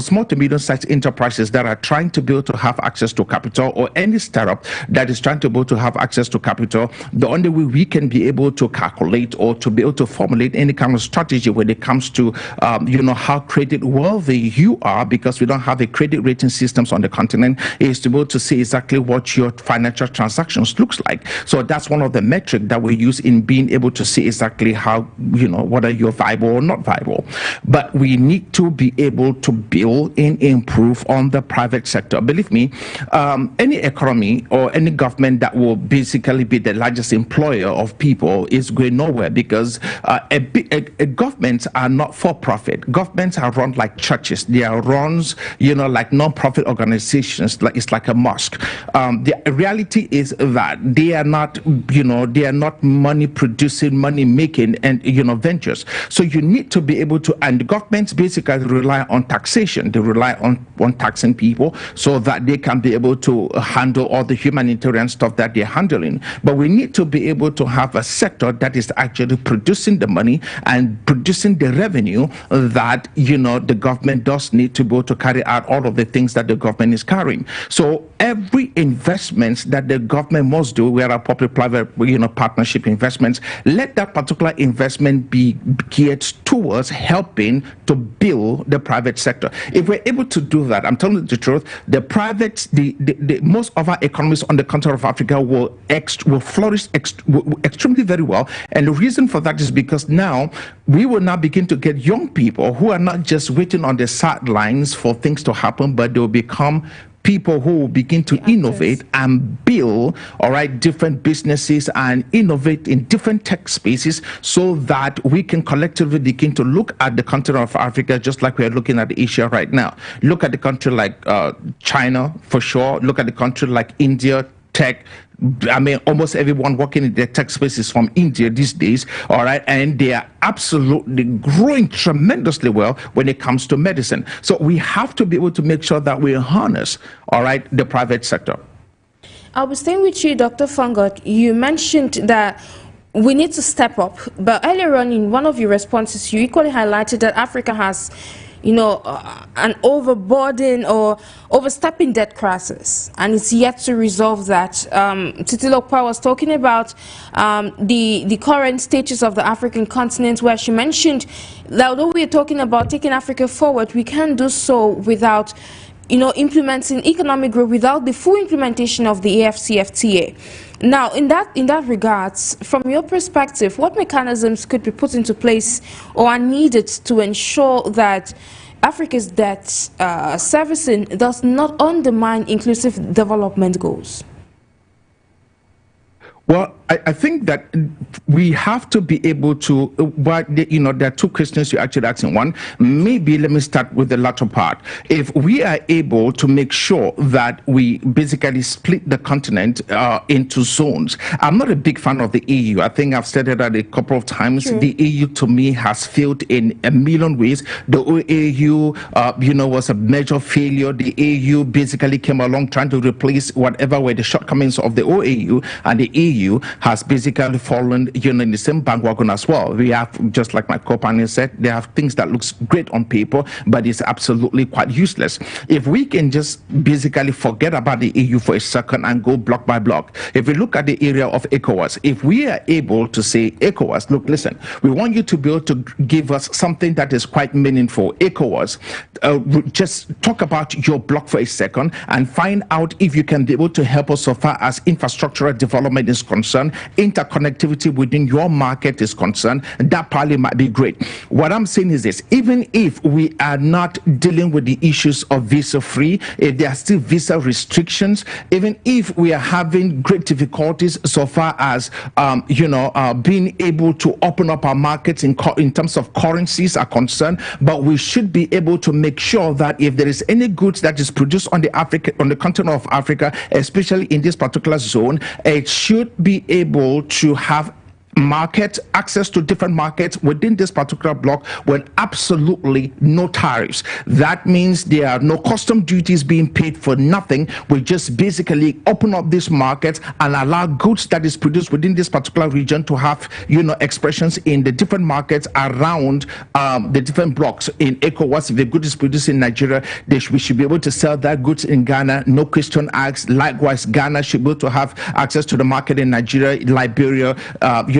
small to medium-sized enterprises that are trying to be able to have access to capital, or any startup that is trying to be able to have access to capital, the only way we can be able to calculate or to be able to formulate any kind of strategy when it comes to how credit worthy you are, because we don't have a credit rating systems on the continent, is to be able to see exactly what your financial transactions looks like. So that's one of the metrics that we use in being able to see exactly how whether you're viable or not viable. But we need to be able to build and improve on the private sector. Believe me, any economy or any government that will basically be the largest employer of people is going nowhere, because governments are not for profit. Governments are run like churches. They are run, like non-profit organizations. It's like a mosque. The reality is that they are not, they are not money producing, money making, and ventures. So you need to be able to, and governments basically rely on taxation. They rely on taxing people so that they can be able to handle all the humanitarian stuff that they're handling. But we need to be able to have a sector that is actually producing the money and producing the revenue that the government does need to be able to carry out all of the things that the government is carrying. So every investment that the government must do, where are public-private partnership investments, let that particular investment be geared towards helping to build the private sector. If we're able to do that, I'm telling you the truth, the most of our economies on the continent of Africa will flourish extremely very well. And the reason for that is because now we will now begin to get young people who are not just waiting on the sidelines for things to happen, but they will become people who will begin to innovate and build, different businesses and innovate in different tech spaces, so that we can collectively begin to look at the continent of Africa just like we are looking at Asia right now. Look at the country like China, for sure. Look at the country like India, tech. I mean, almost everyone working in the tech space is from India these days, and they are absolutely growing tremendously well when it comes to medicine. So we have to be able to make sure that we harness, the private sector. I'll be staying with you, Dr. FONGOD. You mentioned that we need to step up, but earlier on in one of your responses, you equally highlighted that Africa has an overburden or overstepping debt crisis, and it's yet to resolve that. TITILOPE was talking about the current status of the African continent, where she mentioned that although we're talking about taking Africa forward, we can't do so without implementing economic growth, without the full implementation of the AFCFTA. Now, in that regards, from your perspective, what mechanisms could be put into place or are needed to ensure that Africa's debt servicing does not undermine inclusive development goals? Well, I think that we have to be able to, there are two questions you're actually asking. One, maybe let me start with the latter part. If we are able to make sure that we basically split the continent into zones. I'm not a big fan of the EU. I think I've stated that a couple of times. True. The EU to me has failed in a million ways. The EU, was a major failure. The EU basically came along trying to replace whatever were the shortcomings of the OAU, and the EU has basically fallen in the same bandwagon as well. We have, just like my co-panel said, they have things that looks great on paper, but it's absolutely quite useless. If we can just basically forget about the EU for a second and go block by block, if we look at the area of ECOWAS, if we are able to say, ECOWAS, look, listen, we want you to be able to give us something that is quite meaningful. ECOWAS, just talk about your block for a second and find out if you can be able to help us so far as infrastructural development is concerned, concerned, interconnectivity within your market is concerned, that probably might be great. What I'm saying is this: even if we are not dealing with the issues of visa-free, if there are still visa restrictions, even if we are having great difficulties so far as being able to open up our markets in terms of currencies are concerned, but we should be able to make sure that if there is any goods that is produced on the continent of Africa, especially in this particular zone, it should be able to have access to different markets within this particular block with absolutely no tariffs. That means there are no custom duties being paid for nothing. We just basically open up this market and allow goods that is produced within this particular region to have expressions in the different markets around the different blocks. In ECOWAS, if the good is produced in Nigeria, we should be able to sell that goods in Ghana, no question asked. Likewise, Ghana should be able to have access to the market in Nigeria, Liberia,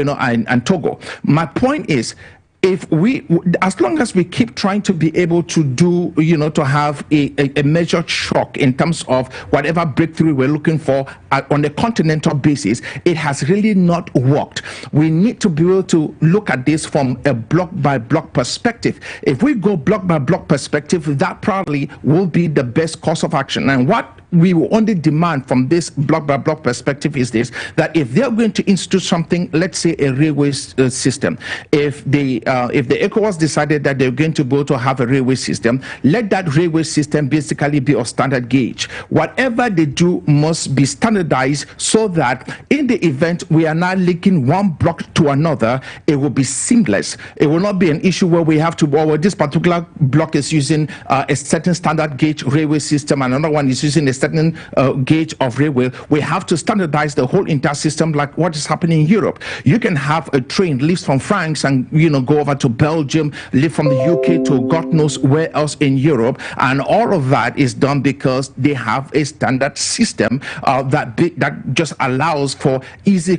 and Togo. My point is, as long as we keep trying to be able to do, to have a measured shock in terms of whatever breakthrough we're looking for on a continental basis, it has really not worked. We need to be able to look at this from a block by block perspective. If we go block by block perspective, that probably will be the best course of action. And what we will only demand from this block by block perspective is this: that if they're going to institute something, let's say a railway system, if the ECOWAS decided that they're going to go to have a railway system, let that railway system basically be of standard gauge. Whatever they do must be standardized, so that in the event we are not linking one block to another, it will be seamless. It will not be an issue where we have to, well, this particular block is using a certain standard gauge railway system, and another one is using a certain gauge of railway. We have to standardize the whole entire system, like what is happening in Europe. You can have a train leaves from France and go over to Belgium, leave from the UK to God knows where else in Europe, and all of that is done because they have a standard system that just allows for easy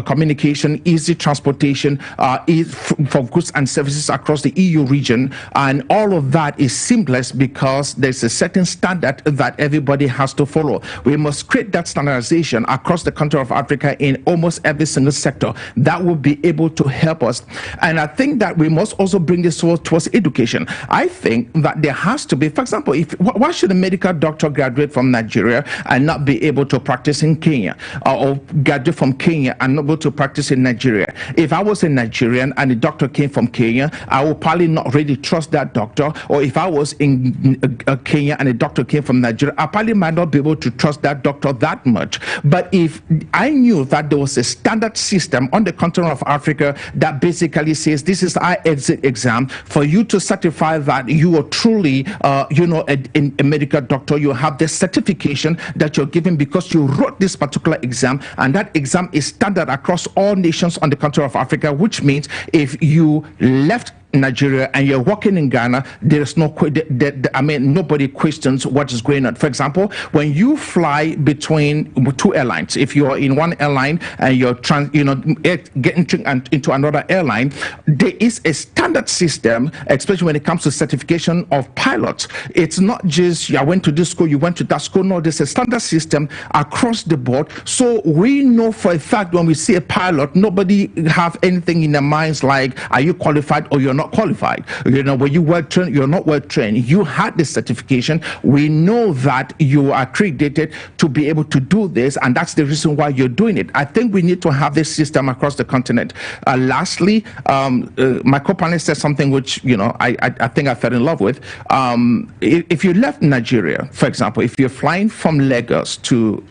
communication, easy transportation for goods and services across the EU region, and all of that is seamless because there's a certain standard that everybody has to follow. We must create that standardization across the country of Africa in almost every single sector. That will be able to help us. And I think that we must also bring this towards education. I think that there has to be, for example, why should a medical doctor graduate from Nigeria and not be able to practice in Kenya, or graduate from Kenya and not be able to practice in Nigeria? If I was a Nigerian and a doctor came from Kenya, I would probably not really trust that doctor. Or if I was in Kenya and a doctor came from Nigeria, I probably might not be able to trust that doctor that much. But if I knew that there was a standard system on the continent of Africa that basically says this is our exit exam, for you to certify that you are truly a medical doctor, you have the certification that you're given because you wrote this particular exam, and that exam is standard across all nations on the continent of Africa, which means if you left Nigeria and you're working in Ghana, there's nobody questions what is going on. For example, when you fly between two airlines, if you're in one airline and you're getting into another airline, there is a standard system, especially when it comes to certification of pilots. It's not just I went to this school, you went to that school. No, there's a standard system across the board. So we know for a fact when we see a pilot, nobody have anything in their minds like, are you qualified or you're not qualified? When you were trained, you're not well trained. You had the certification. We know that you are accredited to be able to do this, and that's the reason why you're doing it. I think we need to have this system across the continent. Lastly, my co-panelist said something which I think I fell in love with. If you left Nigeria, for example, if you're flying from Lagos to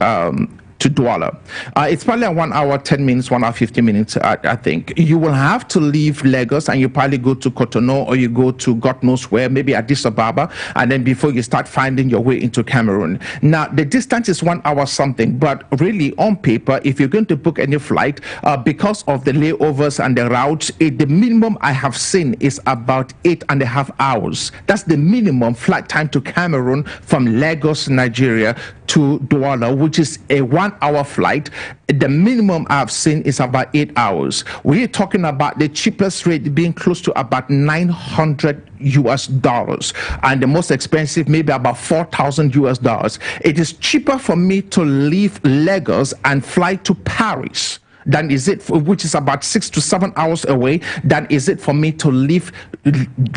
Douala, it's probably 1 hour 10 minutes, 1 hour 50 minutes. I think you will have to leave Lagos and you probably go to Cotonou, or you go to God knows where, maybe Addis Ababa, and then before you start finding your way into Cameroon. Now the distance is 1 hour something, but really on paper, if you're going to book any flight, because of the layovers and the routes, the minimum I have seen is about 8.5 hours. That's the minimum flight time to Cameroon from Lagos, Nigeria, to Douala, which is a 1 hour flight. The minimum I've seen is about 8 hours. We're talking about the cheapest rate being close to about $900, and the most expensive maybe about $4,000. It is cheaper for me to leave Lagos and fly to Paris than is it, which is about 6 to 7 hours away, than is it for me to leave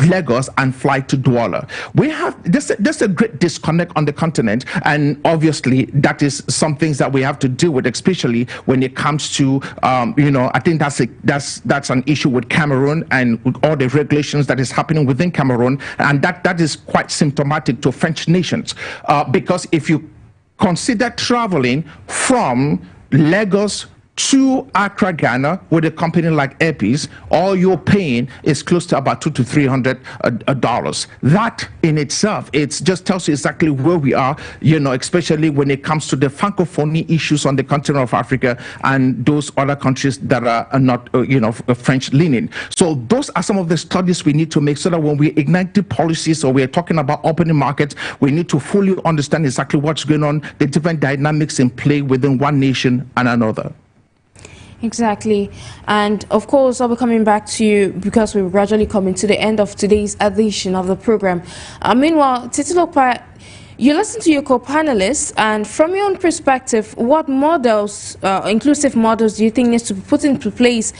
Lagos and fly to Douala. We have there's a great disconnect on the continent, and obviously that is some things that we have to deal with, especially when it comes to I think that's an issue with Cameroon and with all the regulations that is happening within Cameroon, and that is quite symptomatic to French nations, because if you consider traveling from Lagos to Accra, Ghana, with a company like Epis, all you're paying is close to about $200 to $300. That in itself, it just tells you exactly where we are, especially when it comes to the Francophonie issues on the continent of Africa and those other countries that are not, French leaning. So those are some of the studies we need to make, so that when we ignite the policies or we're talking about opening markets, we need to fully understand exactly what's going on, the different dynamics in play within one nation and another. Exactly. And of course, I'll be coming back to you because we're gradually coming to the end of today's edition of the program. Meanwhile, Titilope, you listen to your co-panelists, and from your own perspective, what models, inclusive models, do you think needs to be put into place?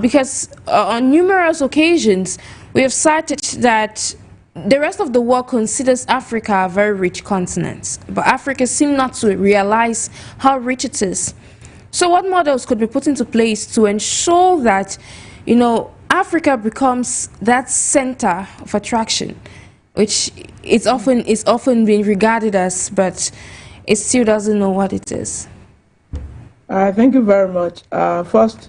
Because on numerous occasions, we have cited that the rest of the world considers Africa a very rich continent, but Africa seems not to realize how rich it is. So what models could be put into place to ensure that, Africa becomes that center of attraction, which is often being regarded as, but it still doesn't know what it is? Thank you very much. First,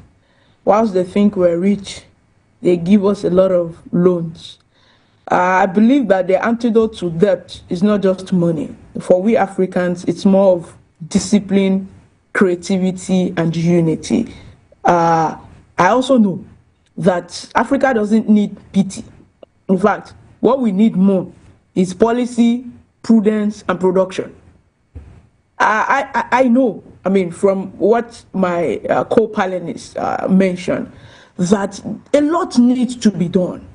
whilst they think we're rich, they give us a lot of loans. I believe that the antidote to debt is not just money. For we Africans, it's more of discipline, creativity, and unity. I also know that Africa doesn't need pity. In fact, what we need more is policy, prudence, and production. I know, from what my co-panelists mentioned, that a lot needs to be done.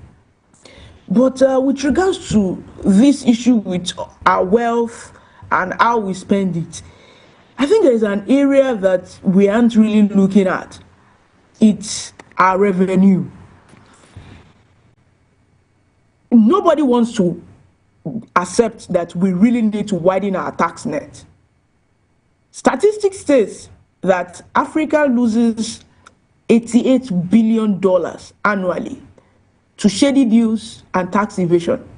But with regards to this issue with our wealth and how we spend it, I think there's an area that we aren't really looking at. It's our revenue. Nobody wants to accept that we really need to widen our tax net. Statistics says that Africa loses $88 billion annually to shady deals and tax evasion.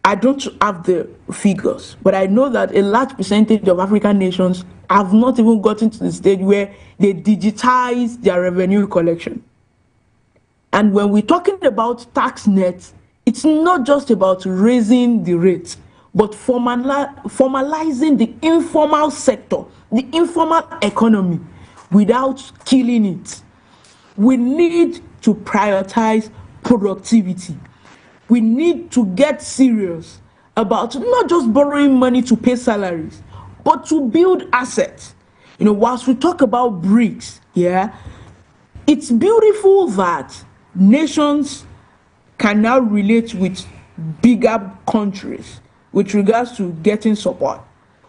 I don't have the figures, but I know that a large percentage of African nations have not even gotten to the stage where they digitize their revenue collection. And when we're talking about tax net, it's not just about raising the rate, but formalizing the informal sector, the informal economy, without killing it. We need to prioritize productivity. We need to get serious about not just borrowing money to pay salaries, but to build assets. Whilst we talk about BRICS, it's beautiful that nations can now relate with bigger countries with regards to getting support.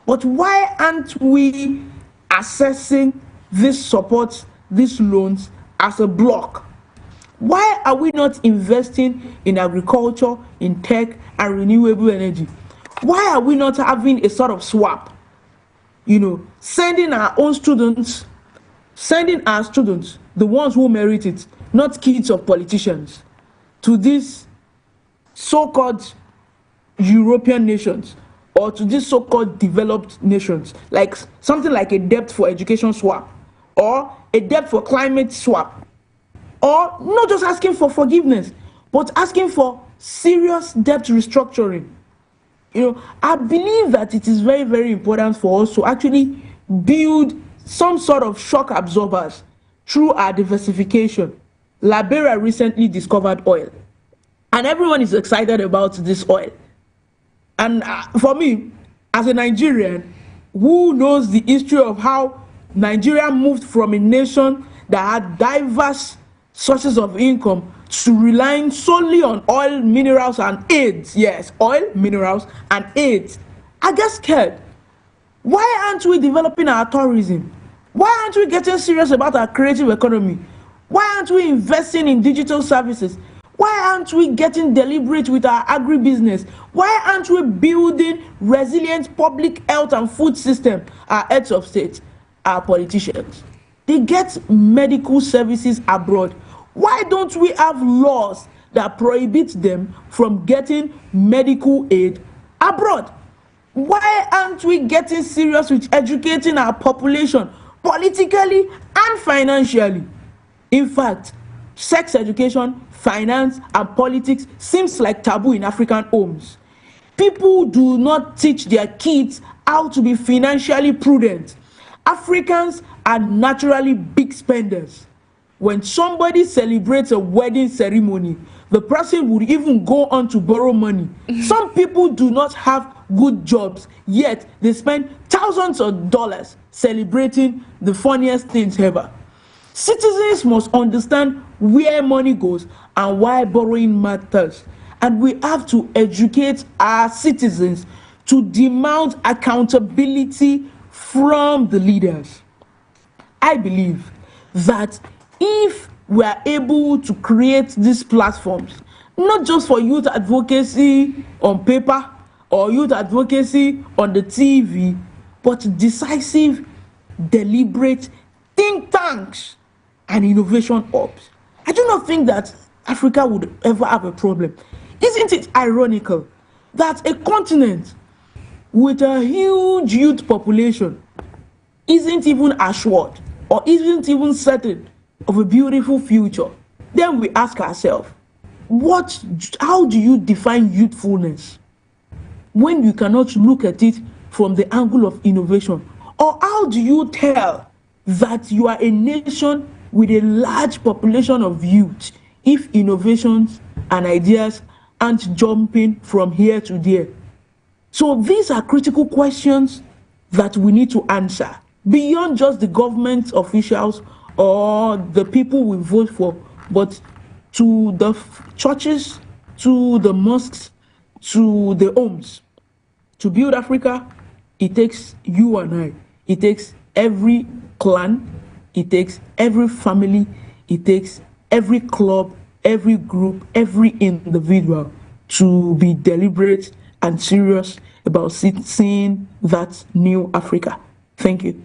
But why aren't we assessing this support, these loans, as a block? Why are we not investing in agriculture, in tech, and renewable energy? Why are we not having a sort of swap? Sending our students, the ones who merit it, not kids of politicians, to these so-called European nations or to these so-called developed nations, like something like a debt for education swap or a debt for climate swap. Or not just asking for forgiveness, but asking for serious debt restructuring. I believe that it is very, very important for us to actually build some sort of shock absorbers through our diversification. Liberia recently discovered oil, and everyone is excited about this oil. And for me, as a Nigerian who knows the history of how Nigeria moved from a nation that had diverse sources of income to relying solely on oil, minerals, and aids. Yes, oil, minerals, and aids. I get scared. Why aren't we developing our tourism? Why aren't we getting serious about our creative economy? Why aren't we investing in digital services? Why aren't we getting deliberate with our agribusiness? Why aren't we building resilient public health and food system? Our heads of state, our politicians, they get medical services abroad. Why don't we have laws that prohibit them from getting medical aid abroad? Why aren't we getting serious with educating our population politically and financially? In fact, sex education, finance, and politics seems like taboo in African homes. People do not teach their kids how to be financially prudent. Africans are naturally big spenders. When somebody celebrates a wedding ceremony, the person would even go on to borrow money. Some people do not have good jobs, yet they spend thousands of dollars celebrating the funniest things ever. Citizens must understand where money goes and why borrowing matters. And we have to educate our citizens to demand accountability from the leaders. I believe that if we are able to create these platforms, not just for youth advocacy on paper or youth advocacy on the TV, but decisive, deliberate think tanks and innovation hubs, I do not think that Africa would ever have a problem. Isn't it ironical that a continent with a huge youth population isn't even assured or isn't even certain of a beautiful future? Then we ask ourselves, how do you define youthfulness when you cannot look at it from the angle of innovation? Or how do you tell that you are a nation with a large population of youth if innovations and ideas aren't jumping from here to there? So these are critical questions that we need to answer beyond just the government officials or the people we vote for, but to the churches, to the mosques, to the homes. To build Africa, it takes you and I. It takes every clan, it takes every family, it takes every club, every group, every individual to be deliberate and serious about seeing that new Africa. Thank you.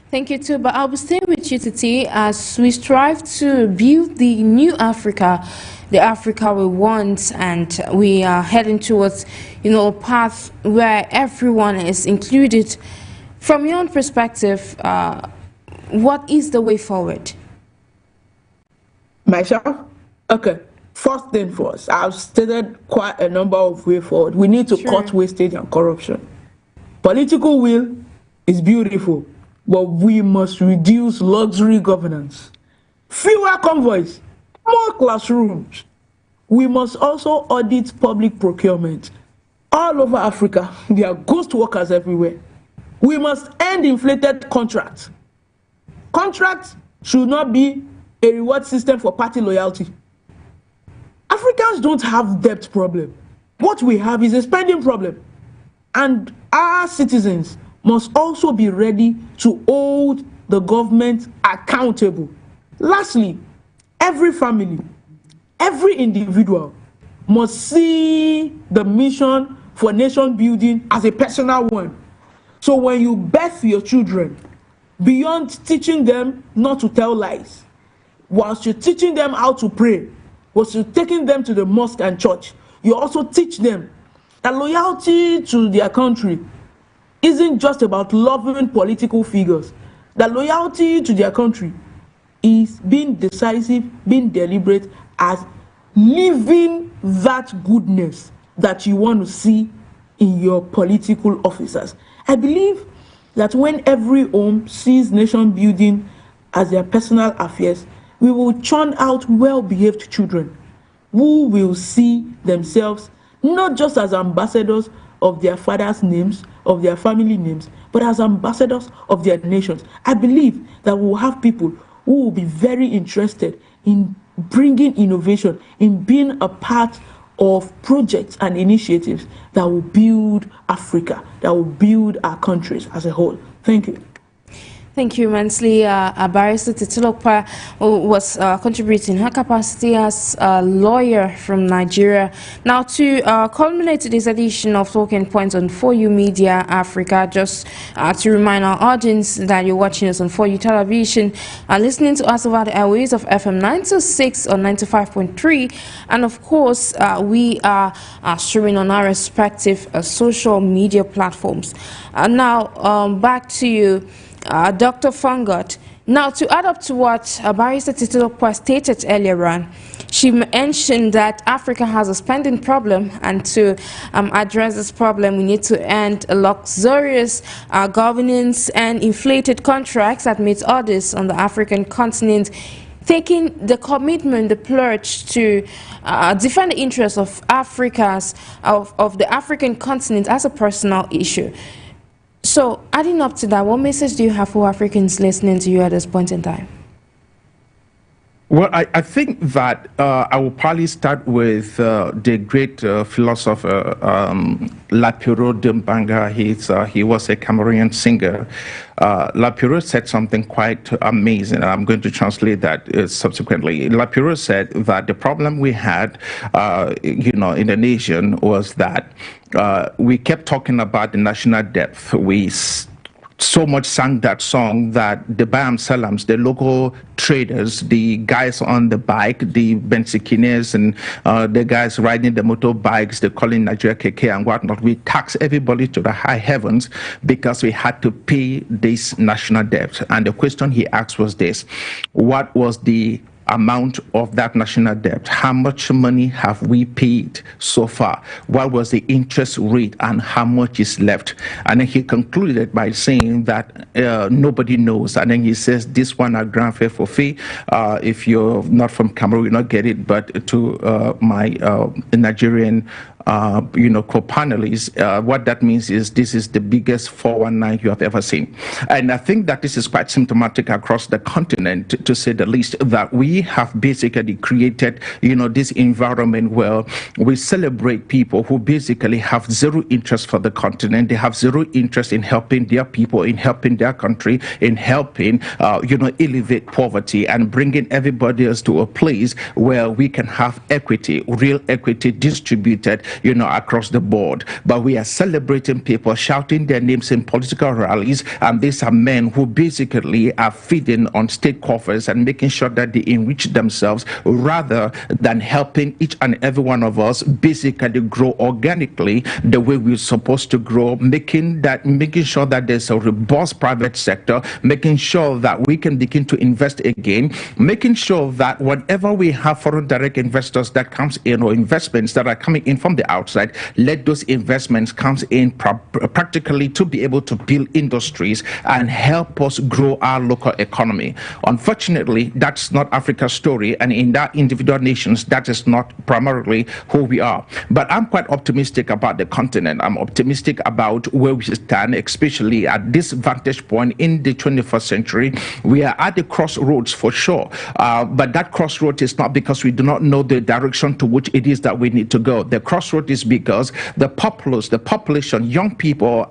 Thank you too, but I'll be staying with you today as we strive to build the new Africa, the Africa we want, and we are heading towards, a path where everyone is included. From your own perspective, what is the way forward? Myself? Okay. First thing first, I've stated quite a number of ways forward. We need to cut wastage and corruption. Political will is beautiful, but we must reduce luxury governance. Fewer convoys, more classrooms. We must also audit public procurement. All over Africa, there are ghost workers everywhere. We must end inflated contracts. Contracts should not be a reward system for party loyalty. Africans don't have debt problem. What we have is a spending problem. And our citizens must also be ready to hold the government accountable. Lastly, every family, every individual must see the mission for nation building as a personal one. So when you birth your children, beyond teaching them not to tell lies, whilst you're teaching them how to pray, whilst you're taking them to the mosque and church, you also teach them that loyalty to their country isn't just about loving political figures. That loyalty to their country is being decisive, being deliberate, as living that goodness that you want to see in your political officers. I believe that when every home sees nation building as their personal affairs, we will churn out well-behaved children who will see themselves not just as ambassadors of their father's names, of their family names, but as ambassadors of their nations. I believe that we will have people who will be very interested in bringing innovation, in being a part of projects and initiatives that will build Africa, that will build our countries as a whole. Thank you. Thank you immensely. Barrister TITILOPE was contributing her capacity as a lawyer from Nigeria. Now, to culminate this edition of Talking Points on 4U Media Africa, just to remind our audience that you're watching us on 4U Television, listening to us over the airways of FM 926 or 95.3, and of course, we are streaming on our respective social media platforms. Now, back to you. Dr. FONGOD. Now, to add up to what Barrister TITILOPE stated earlier on, she mentioned that Africa has a spending problem, and to address this problem, we need to end luxurious governance and inflated contracts that meet others on the African continent, taking the commitment, the pledge to defend the interests of of the African continent as a personal issue. So, adding up to that, what message do you have for Africans listening to you at this point in time? Well, I think that I will probably start with the great philosopher Lapiro Dimbanga. He was a Cameroonian singer. Lapiro said something quite amazing. I'm going to translate that subsequently. Lapiro said that the problem we had, in the nation was that we kept talking about the national debt. We so much sang that song that the Bayam Salams, the local traders, the guys on the bike, the Bensikines, and the guys riding the motorbikes, they call in Nigeria KK and whatnot, we tax everybody to the high heavens because we had to pay this national debt. And the question he asked was this: what was the amount of that national debt? How much money have we paid so far? What was the interest rate and how much is left? And then he concluded by saying that nobody knows. And then he says, this one are grand fair for fee. If you're not from Cameroon, you'll not get it, but to my Nigerian co-panelists, what that means is this is the biggest 419 you have ever seen. And I think that this is quite symptomatic across the continent, to say the least, that we have basically created, this environment where we celebrate people who basically have zero interest for the continent. They have zero interest in helping their people, in helping their country, in helping, elevate poverty and bringing everybody else to a place where we can have equity, real equity distributed across the board. But we are celebrating people, shouting their names in political rallies, and these are men who basically are feeding on state coffers and making sure that they enrich themselves rather than helping each and every one of us basically grow organically the way we're supposed to grow, making sure that there's a robust private sector, making sure that we can begin to invest again, making sure that whatever we have foreign direct investors that comes in, or investments that are coming in from the outside, let those investments come in practically to be able to build industries and help us grow our local economy. Unfortunately, that's not Africa's story, and in that individual nations, that is not primarily who we are. But I'm quite optimistic about the continent. I'm optimistic about where we stand, especially at this vantage point in the 21st century. We are at the crossroads for sure, but that crossroad is not because we do not know the direction to which it is that we need to go. The crossroad is because the populace, the population, young people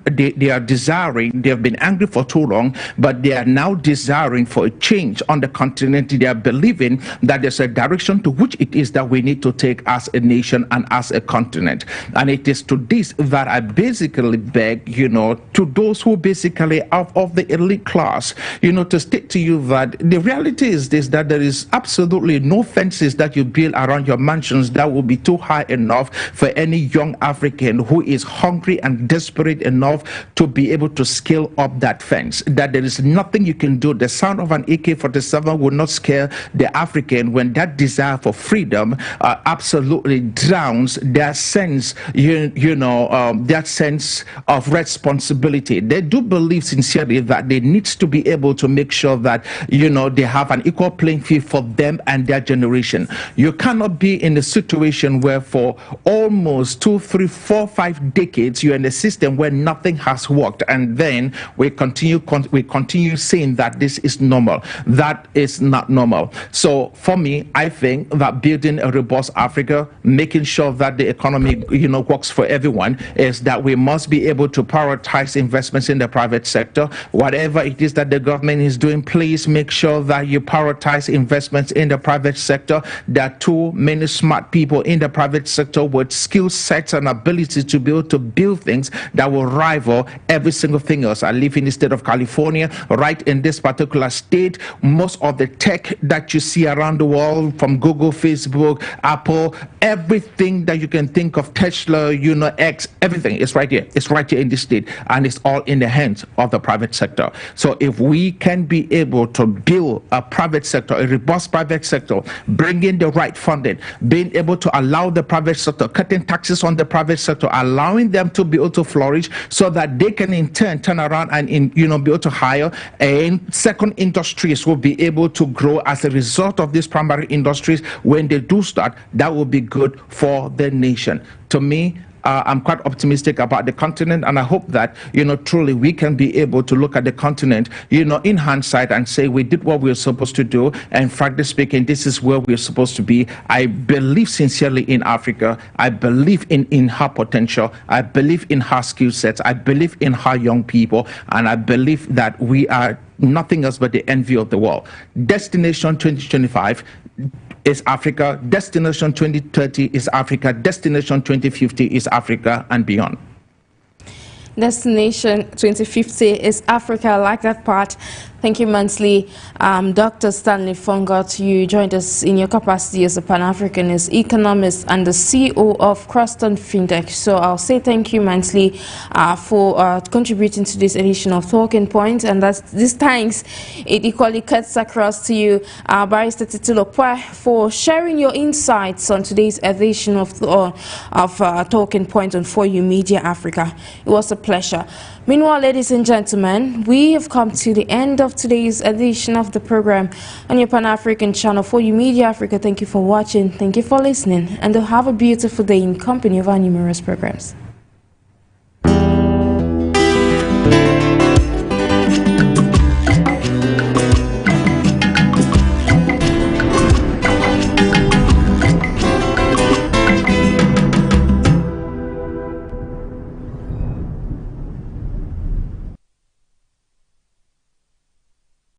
they are desiring, they have been angry for too long, but they are now desiring for a change on the continent. They are believing that there's a direction to which it is that we need to take as a nation and as a continent. And it is to this that I basically beg, to those who basically are of the elite class, to state to you that the reality is this, that there is absolutely no fences that you build around your mansions that will be too high enough for any young African who is hungry and desperate enough to be able to scale up that fence. That there is nothing you can do. The sound of an AK-47 will not scare the African when that desire for freedom absolutely drowns their sense, that sense of responsibility. They do believe sincerely that they need to be able to make sure that, they have an equal playing field for them and their generation. You cannot be in a situation where for almost 2, 3, 4, 5 decades, you're in a system where nothing has worked, and then we continue saying that this is normal. That is not normal. So for me, I think that building a robust Africa, making sure that the economy, works for everyone, is that we must be able to prioritize investments in the private sector. Whatever it is that the government is doing, please make sure that you prioritize investments in the private sector. There are too many smart people in the private sector with skill sets and abilities to be able to build things that will rival every single thing else. I live in the state of California. Right in this particular state, most of the tech that you see around the world, from Google, Facebook, Apple, everything that you can think of, Tesla, X, everything is right here. It's right here in this state, and it's all in the hands of the private sector. So if we can be able to build a private sector, a robust private sector, bring in the right funding, being able to allow the private sector, cutting taxes on the private sector, allowing them to be able to flourish so that they can in turn turn around and be able to hire, and second industries will be able to grow as a result of these primary industries. When they do start, that will be good for the nation. To me, I'm quite optimistic about the continent, and I hope that, truly we can be able to look at the continent, in hindsight and say we did what we were supposed to do, and frankly speaking, this is where we're supposed to be. I believe sincerely in Africa. I believe in her potential. I believe in her skill sets. I believe in her young people, and I believe that we are nothing else but the envy of the world. Destination 2025 is Africa. Destination 2030 is Africa. Destination 2050 is Africa and beyond. Destination 2050 is Africa. I like that part. Thank you immensely. Dr. Stanley FONGOD, you joined us in your capacity as a Pan-Africanist, economist, and the CEO of CROSTON FINTECH. So I'll say thank you immensely for contributing to this edition of Talking Point, and this thanks, it equally cuts across to you, Barrister TITILOPE, for sharing your insights on today's edition of Talking Point on 4U Media Africa. It was a pleasure. Meanwhile, ladies and gentlemen, we have come to the end of today's edition of the program on your Pan-African channel 4U Media Africa. Thank you for watching, thank you for listening, and have a beautiful day in company of our numerous programs.